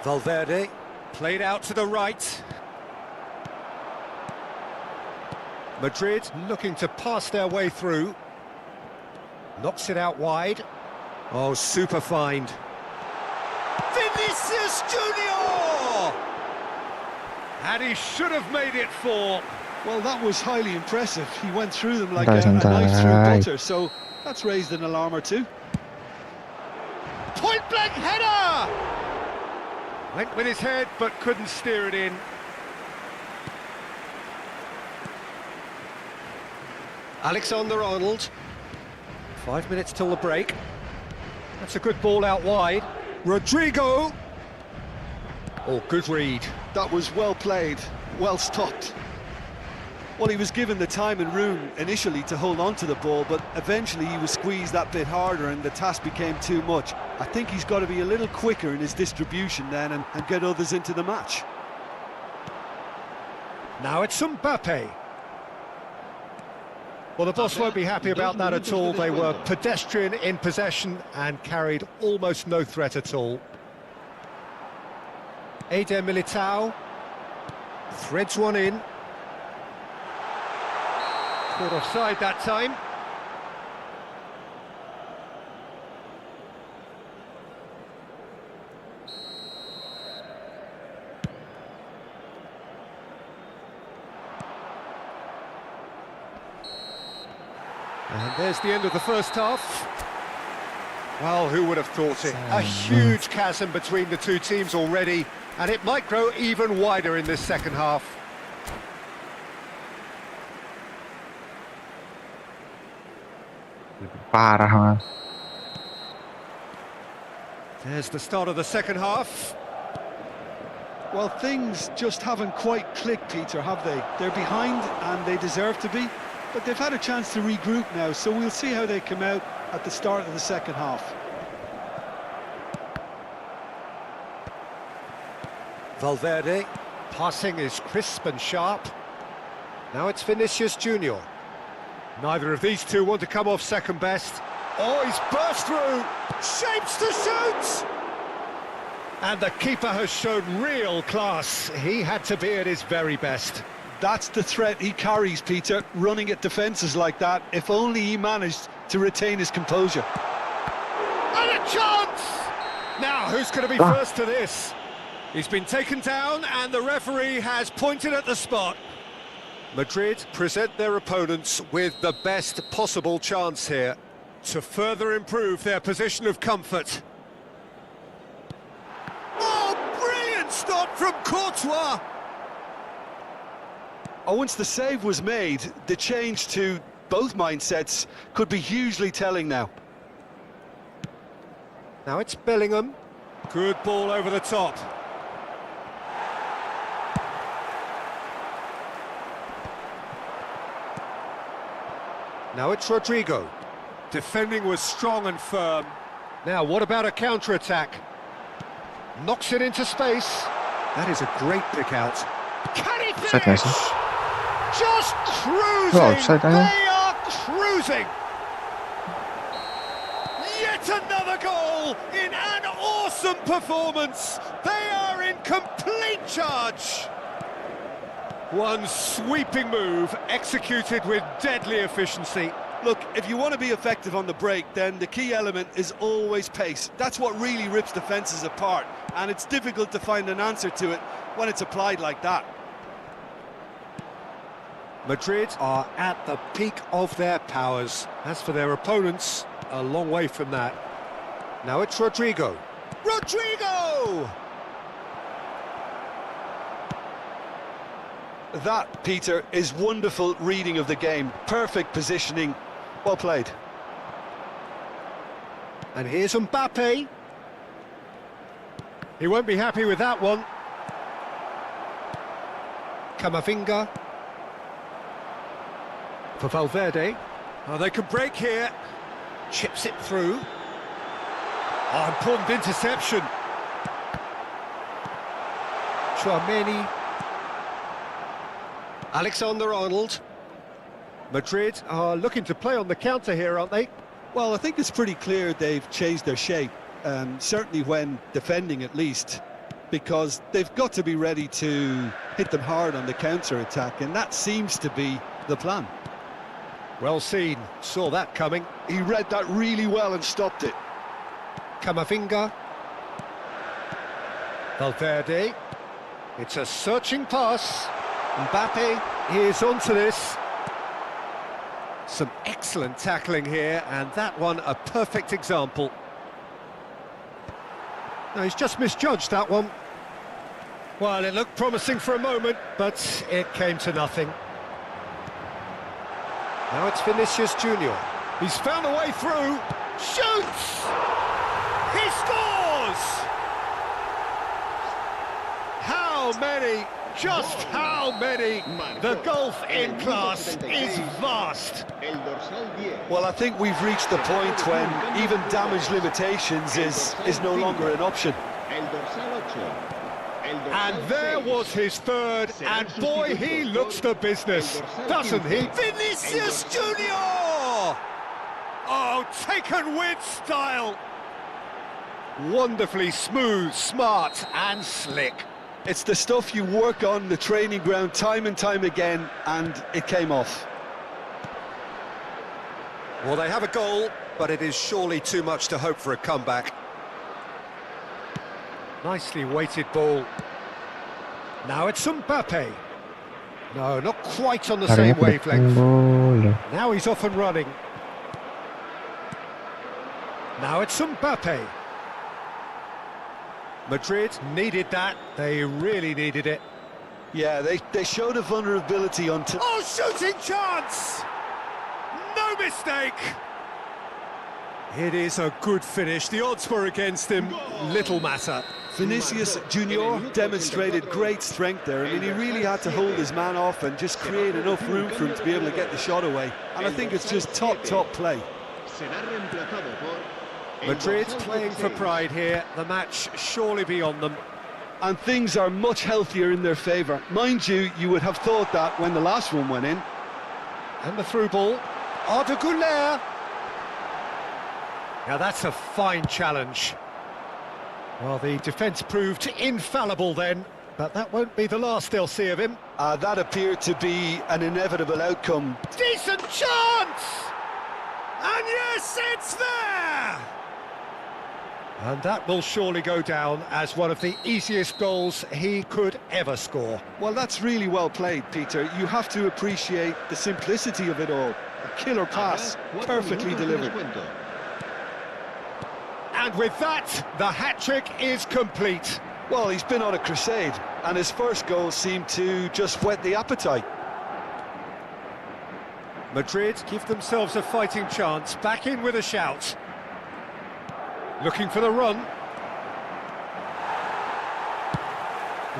Valverde, played out to the right. Madrid looking to pass their way through. Knocks it out wide. Oh, super find. Vinicius Junior! And he should have made it 4. Well, that was highly impressive. He went through them like a knife through butter, so that's raised an alarm or two. Point-blank header! Went with his head, but couldn't steer it in. Alexander-Arnold. 5 minutes till the break. That's a good ball out wide. Rodrigo. Oh, good read. That was well played, well stopped. Well, he was given the time and room initially to hold on to the ball, but eventually he was squeezed that bit harder and the task became too much. I think he's got to be a little quicker in his distribution then and get others into the match. Now it's Mbappe. Well, the boss won't be happy about that at all. They were pedestrian in possession and carried almost no threat at all. Eder Militao threads one in. Caught offside that time. And there's the end of the first half. Well, who would have thought it? A huge chasm between the two teams already, and it might grow even wider in this second half. Parah, man. There's the start of the second half. Well, things just haven't quite clicked, Peter, have they? They're behind and they deserve to be, but they've had a chance to regroup now, so we'll see how they come out at the start of the second half. Valverde, passing is crisp and sharp. Now it's Vinicius Junior. Neither of these two want to come off second best. Oh, he's burst through, shapes to shoot! And the keeper has shown real class. He had to be at his very best. That's the threat he carries, Peter, running at defences like that. If only he managed to retain his composure. And a chance! Now, who's going to be first to this? He's been taken down and the referee has pointed at the spot. Madrid present their opponents with the best possible chance here to further improve their position of comfort. Oh, brilliant stop from Courtois! Oh, once the save was made, the change to both mindsets could be hugely telling now. Now it's Bellingham. Good ball over the top. Now it's Rodrigo. Defending was strong and firm. Now, what about a counter-attack? Knocks it into space. That is a great pick out. Can he finish? Just cruising! They are cruising! Yet another goal in an awesome performance! They are in complete charge! One sweeping move executed with deadly efficiency. Look, if you want to be effective on the break, then the key element is always pace. That's what really rips defences apart, and it's difficult to find an answer to it when it's applied like that. Madrid are at the peak of their powers. As for their opponents, a long way from that. Now it's Rodrigo. Rodrigo! That, Peter, is wonderful reading of the game. Perfect positioning. Well played. And here's Mbappe. He won't be happy with that one. Camavinga. For Valverde. Oh, they can break here. Chips it through. Oh, important interception. Chouameni. Alexander-Arnold. Madrid are looking to play on the counter here, aren't they? Well, I think it's pretty clear they've changed their shape, certainly when defending at least, because they've got to be ready to hit them hard on the counter-attack, and that seems to be the plan. Well seen, saw that coming. He read that really well and stopped it. Camavinga. Valverde. It's a searching pass. Mbappe is onto this. Some excellent tackling here, and that one a perfect example. No, he's just misjudged that one. Well, it looked promising for a moment, but it came to nothing. Now it's Vinicius Junior. He's found a way through. Shoots! He scores! How many? Just how many? The gulf in class is vast. Well, I think we've reached the point when even damage limitations is no longer an option. And there was his third, and boy, he looks the business, doesn't he? Vinicius Junior! Oh, taken with style. Wonderfully smooth, smart, and slick. It's the stuff you work on the training ground time and time again, and it came off. Well, they have a goal, but it is surely too much to hope for a comeback. Nicely weighted ball. Now it's Mbappe. No, not quite on the same wavelength. Now he's off and running. Now it's Mbappe. Madrid needed that. They really needed it. Yeah, they showed a vulnerability on... Oh, shooting chance! No mistake! It is a good finish. The odds were against him. Little matter. Vinicius Junior demonstrated great strength there. I mean, he really had to hold his man off and just create enough room for him to be able to get the shot away. And I think it's just top play. Madrid playing for pride here. The match surely beyond them. And things are much healthier in their favour. Mind you, you would have thought that when the last one went in. And the through ball. Arda Güler. Now that's a fine challenge. Well, the defence proved infallible then, but that won't be the last they'll see of him. That appeared to be an inevitable outcome. Decent chance! And yes, it's there! And that will surely go down as one of the easiest goals he could ever score. Well, that's really well played, Peter. You have to appreciate the simplicity of it all. A killer pass, perfectly delivered. And with that, the hat-trick is complete. Well, he's been on a crusade, and his first goal seemed to just whet the appetite. Madrid give themselves a fighting chance, back in with a shout. Looking for the run.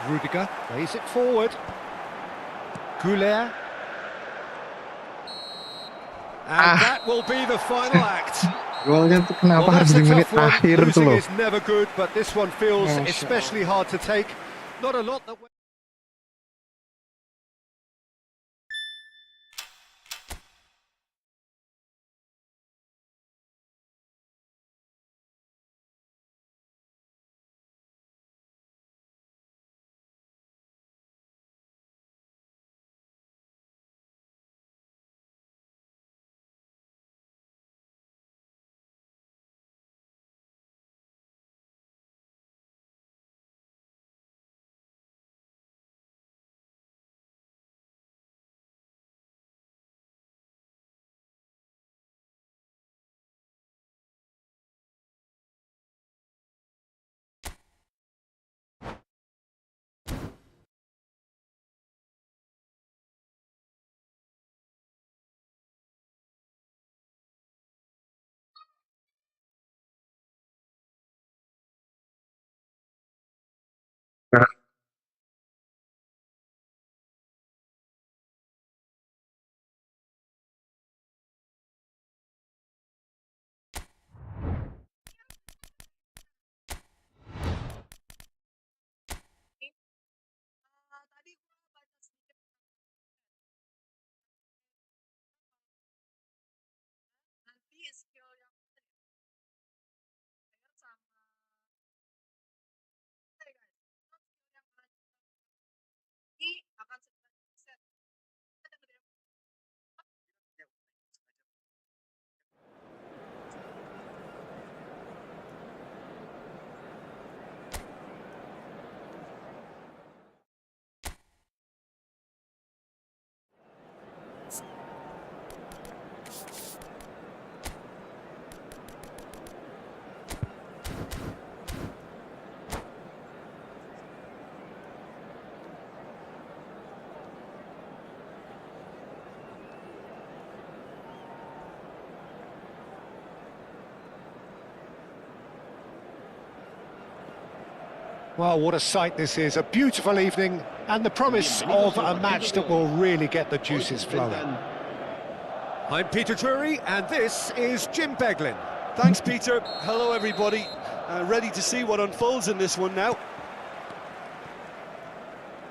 Rudiger plays it forward. Güler. And that will be the final act. Golnya tuh kenapa Well, harus that's di a menit tough one. akhir tuh Losing loh? is never good, but this one feels Masya especially hard to take. Not a lot that... Well, what a sight this is. A beautiful evening and the promise of a match that will really get the juices flowing. I'm Peter Drury and this is Jim Beglin. Thanks, Peter. Hello, everybody. Ready to see what unfolds in this one now.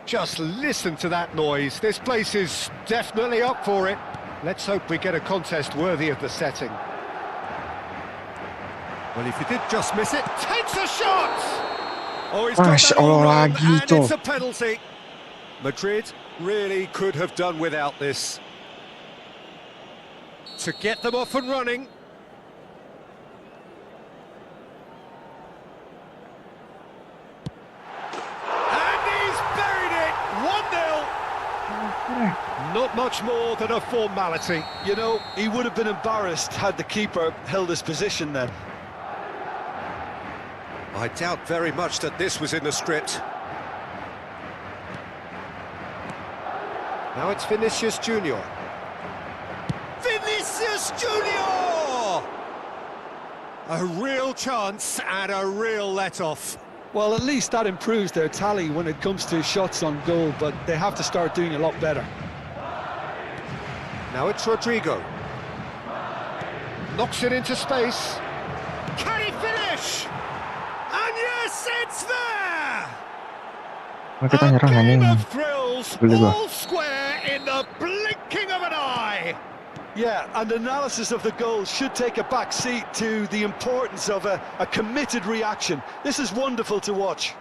Just listen to that noise. This place is definitely up for it. Let's hope we get a contest worthy of the setting. Well, if he did just miss it, takes a shot! Oh, he's got that all wrong, and it's a penalty. Madrid really could have done without this. To get them off and running. And he's buried it! 1-0. Not much more than a formality. You know, he would have been embarrassed had the keeper held his position then. I doubt very much that this was in the script. Now it's Vinicius Junior. Vinicius Junior! A real chance and a real let-off. Well, at least that improves their tally when it comes to shots on goal, but they have to start doing a lot better. Now it's Rodrigo. Knocks it into space. Can he finish? And yes, it's there! Kita nyerang A game anjing. of thrills, Boleh gua. all square in the blinking of an eye. Yeah, and analysis of the goal should take a back seat to the importance of a committed reaction. This is wonderful to watch.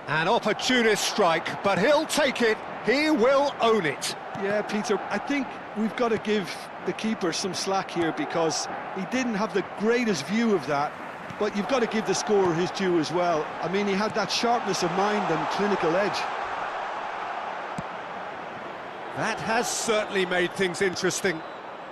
An opportunist strike, but he'll take it. He will own it. Yeah, Peter, I think we've got to give the keeper some slack here because he didn't have the greatest view of that, but you've got to give the scorer his due as well. I mean, he had that sharpness of mind and clinical edge. That has certainly made things interesting.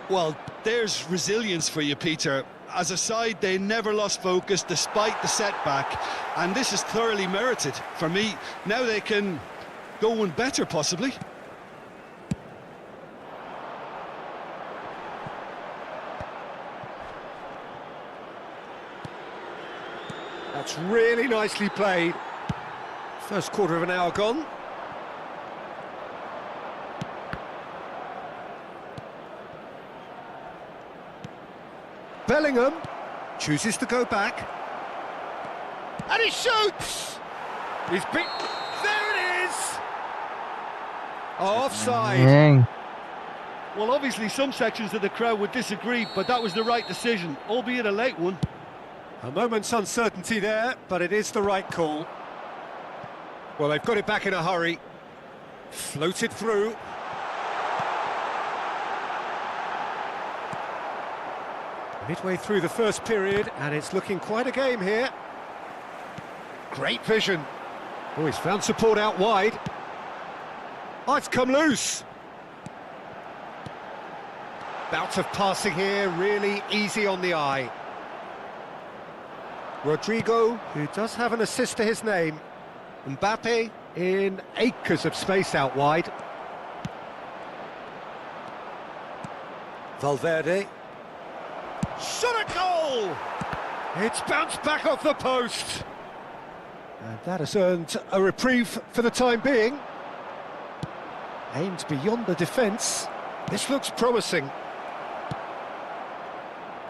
Well, there's resilience for you, Peter. As a side, they never lost focus despite the setback, and this is thoroughly merited. For me, now they can go one better, possibly. That's really nicely played. First quarter of an hour gone. Bellingham chooses to go back. And he shoots! He's been... There it is! Offside. Dang. Well, obviously some sections of the crowd would disagree, but that was the right decision, albeit a late one. A moment's uncertainty there, but it is the right call. Well, they've got it back in a hurry. Floated through. Midway through the first period, and it's looking quite a game here. Great vision. Oh, he's found support out wide. Oh, it's come loose. Bout of passing here, really easy on the eye. Rodrigo, who does have an assist to his name. Mbappe in acres of space out wide. Valverde. Shot a goal! It's bounced back off the post. And that has earned a reprieve for the time being. Aimed beyond the defence. This looks promising.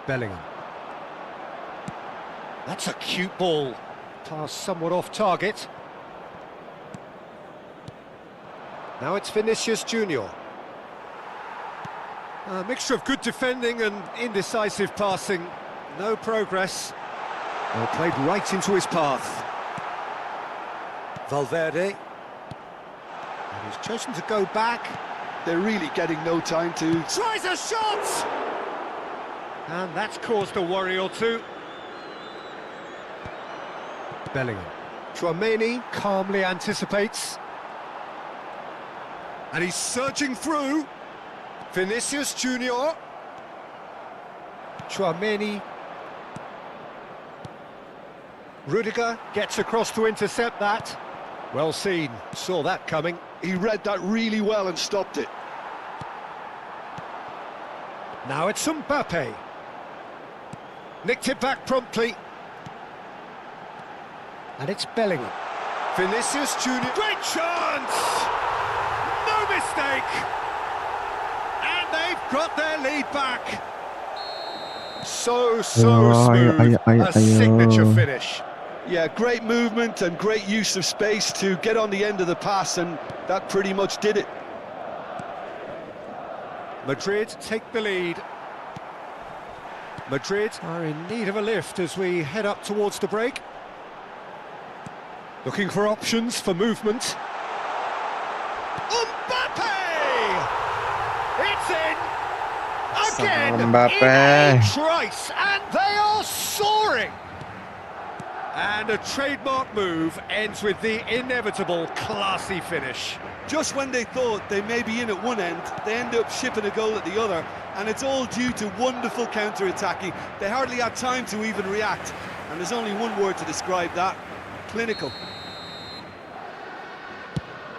Bellingham. That's a cute ball. Pass somewhat off target. Now it's Vinicius Junior. A mixture of good defending and indecisive passing. No progress. Well, played right into his path. Valverde. And he's chosen to go back. They're really getting no time to... Tries a shot! And that's caused a worry or two. Bellingham. Tchouaméni calmly anticipates. And he's surging through. Vinicius Junior. Tchouaméni. Rudiger gets across to intercept that. Well seen, saw that coming. He read that really well and stopped it. Now it's Mbappe. Nicked it back promptly. And it's Bellingham. Vinicius Junior. Great chance! No mistake! And they've got their lead back. So smooth. A signature finish. Yeah, great movement and great use of space to get on the end of the pass, and that pretty much did it. Madrid take the lead. Madrid are in need of a lift as we head up towards the break. Looking for options for movement. Mbappe! It's in! Again! Mbappe. In a trice, and they are soaring! And a trademark move ends with the inevitable classy finish. Just when they thought they may be in at one end, they end up shipping a goal at the other, and it's all due to wonderful counter-attacking. They hardly had time to even react, and there's only one word to describe that: clinical.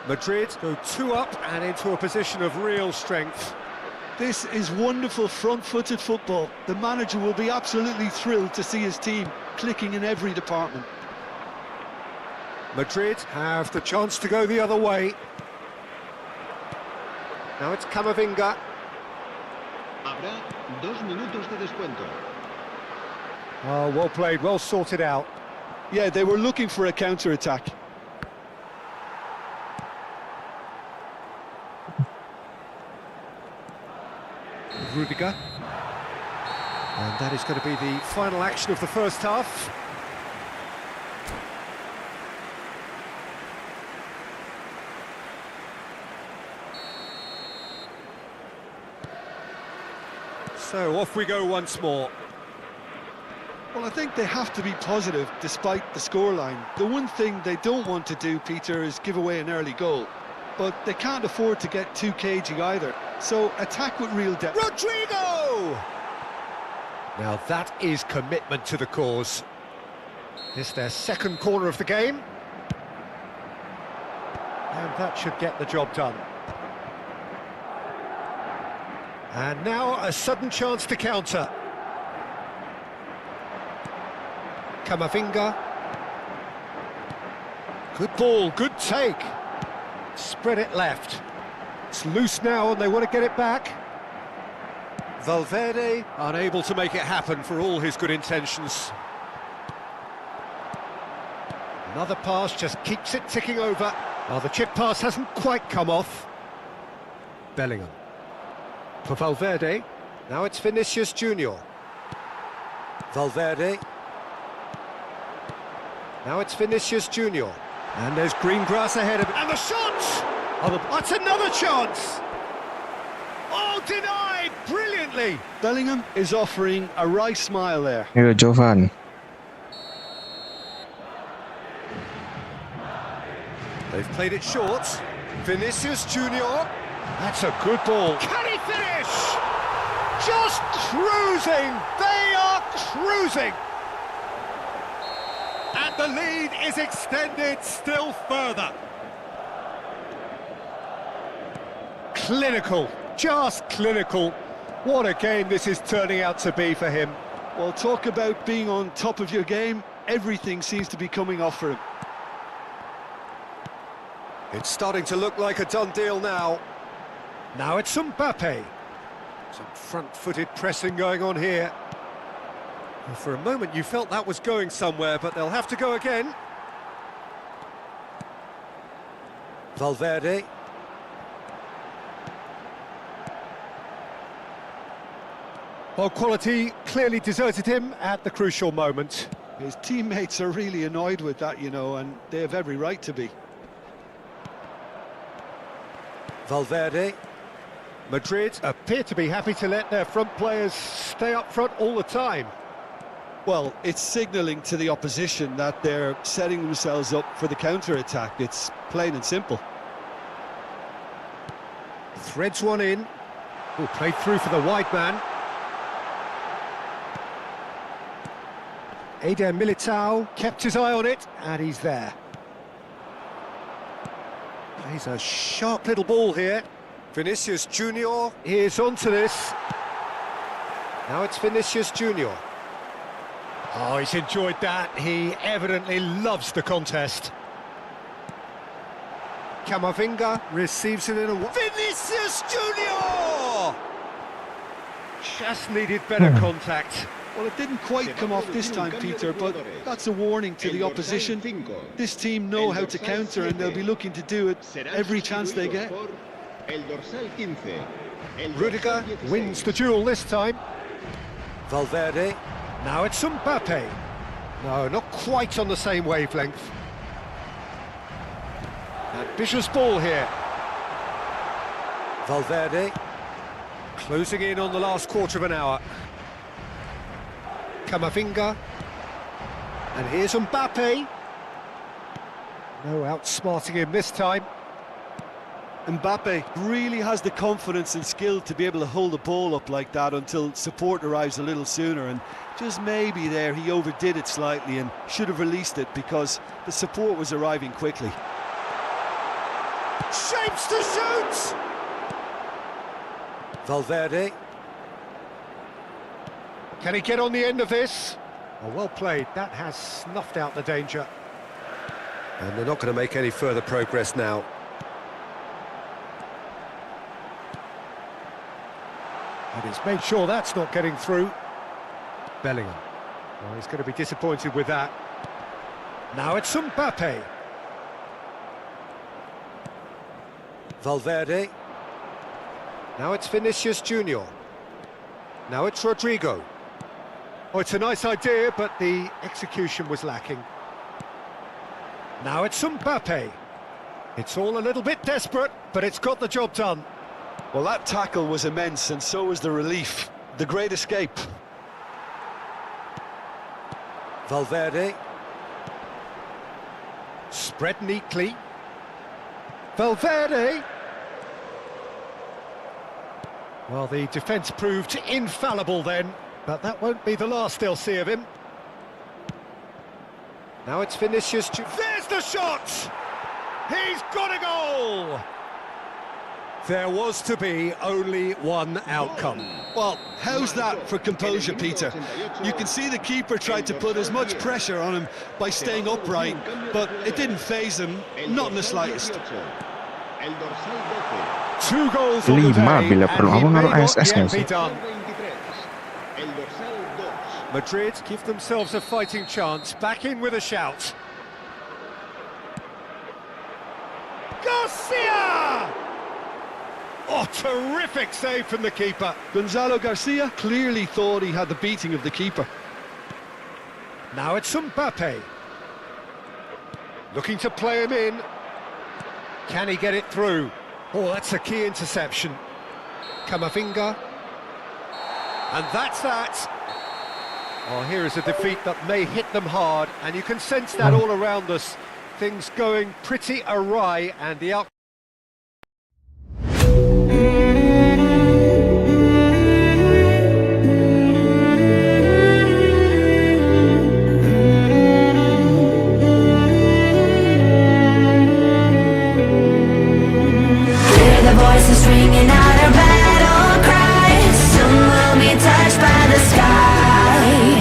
Madrid go 2 up and into a position of real strength. This is wonderful front-footed football. The manager will be absolutely thrilled to see his team clicking in every department. Madrid have the chance to go the other way. Now it's Camavinga. Habrá 2 minutos de descuento. Oh, well played, well sorted out. Yeah, they were looking for a counter-attack. Rudiger. And that is going to be the final action of the first half. So off we go once more. Well, I think they have to be positive despite the scoreline. The one thing they don't want to do, Peter, is give away an early goal. But they can't afford to get too cagey either. So attack with real depth. Rodrigo! Now that is commitment to the cause. It's their second corner of the game. And that should get the job done. And now a sudden chance to counter. Camavinga. Good ball, good take. Spread it left. It's loose now and they want to get it back. Valverde unable to make it happen for all his good intentions. Another pass just keeps it ticking over. Well, the chip pass hasn't quite come off. Bellingham. For Valverde. Now it's Vinicius Junior. Valverde. Now it's Vinicius Junior. And there's green grass ahead of it. And the shot! Oh, that's another chance! Oh, denied brilliantly! Bellingham is offering a wry smile there. Jovan. They've played it short. Vinicius Junior. That's a good ball. Can he finish? Just cruising! They are cruising! And the lead is extended still further. Clinical, just clinical. What a game this is turning out to be for him. Well, talk about being on top of your game. Everything seems to be coming off for him. It's starting to look like a done deal now. Now it's Mbappe. Some front-footed pressing going on here. Well, for a moment you felt that was going somewhere, but they'll have to go again. Valverde. Well, quality clearly deserted him at the crucial moment. His teammates are really annoyed with that, you know, and they have every right to be. Valverde. Madrid appear to be happy to let their front players stay up front all the time. Well, it's signalling to the opposition that they're setting themselves up for the counter-attack. It's plain and simple. Threads one in. Oh, played through for the wide man. Eder Militao kept his eye on it, and he's there. Plays a sharp little ball here. Vinicius Junior is onto this. Now it's Vinicius Junior. Oh, he's enjoyed that. He evidently loves the contest. Camavinga receives it in a... Vinicius Junior! Just needed better contact. Well, it didn't quite come off this time, Peter, but that's a warning to the opposition. This team know how to counter, and they'll be looking to do it every chance they get. Rudiger wins the duel this time. Valverde. Now it's Mbappe. No, not quite on the same wavelength. Ambitious ball here. Valverde. Closing in on the last quarter of an hour. Camavinga. And here's Mbappe. No outsmarting him this time. Mbappe really has the confidence and skill to be able to hold the ball up like that until support arrives a little sooner, and just maybe there he overdid it slightly and should have released it because the support was arriving quickly. Shapes to shoot! Valverde. Can he get on the end of this? Oh, well played. That has snuffed out the danger. And they're not going to make any further progress now. And he's made sure that's not getting through. Bellingham. Well, he's going to be disappointed with that. Now it's Mbappe. Valverde. Now it's Vinicius Junior. Now it's Rodrigo. Oh, it's a nice idea, but the execution was lacking. Now it's Mbappe. It's all a little bit desperate, but it's got the job done. Well, that tackle was immense, and so was the relief. The great escape. Valverde. Spread neatly. Valverde. Well, the defence proved infallible then, but that won't be the last they'll see of him. Now it's Vinicius. There's the shot! He's got a goal! There was to be only one outcome. Well, how's that for composure, Peter? You can see the keeper tried to put as much pressure on him by staying upright, but it didn't faze him, not in the slightest. 2 goals on the day, and he may not yet be done. Madrid give themselves a fighting chance, back in with a shout. Garcia! Oh, terrific save from the keeper. Gonzalo Garcia clearly thought he had the beating of the keeper. Now it's Mbappe. Looking to play him in. Can he get it through? Oh, that's a key interception. Camavinga. And that's that. Oh, here is a defeat that may hit them hard, and you can sense that all around us. Things going pretty awry, and the outcome... Voices ringing out our battle cries. Soon we'll be touched by the sky.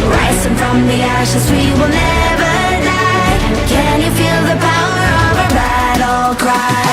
Rising from the ashes, we will never die. Can you feel the power of our battle cry?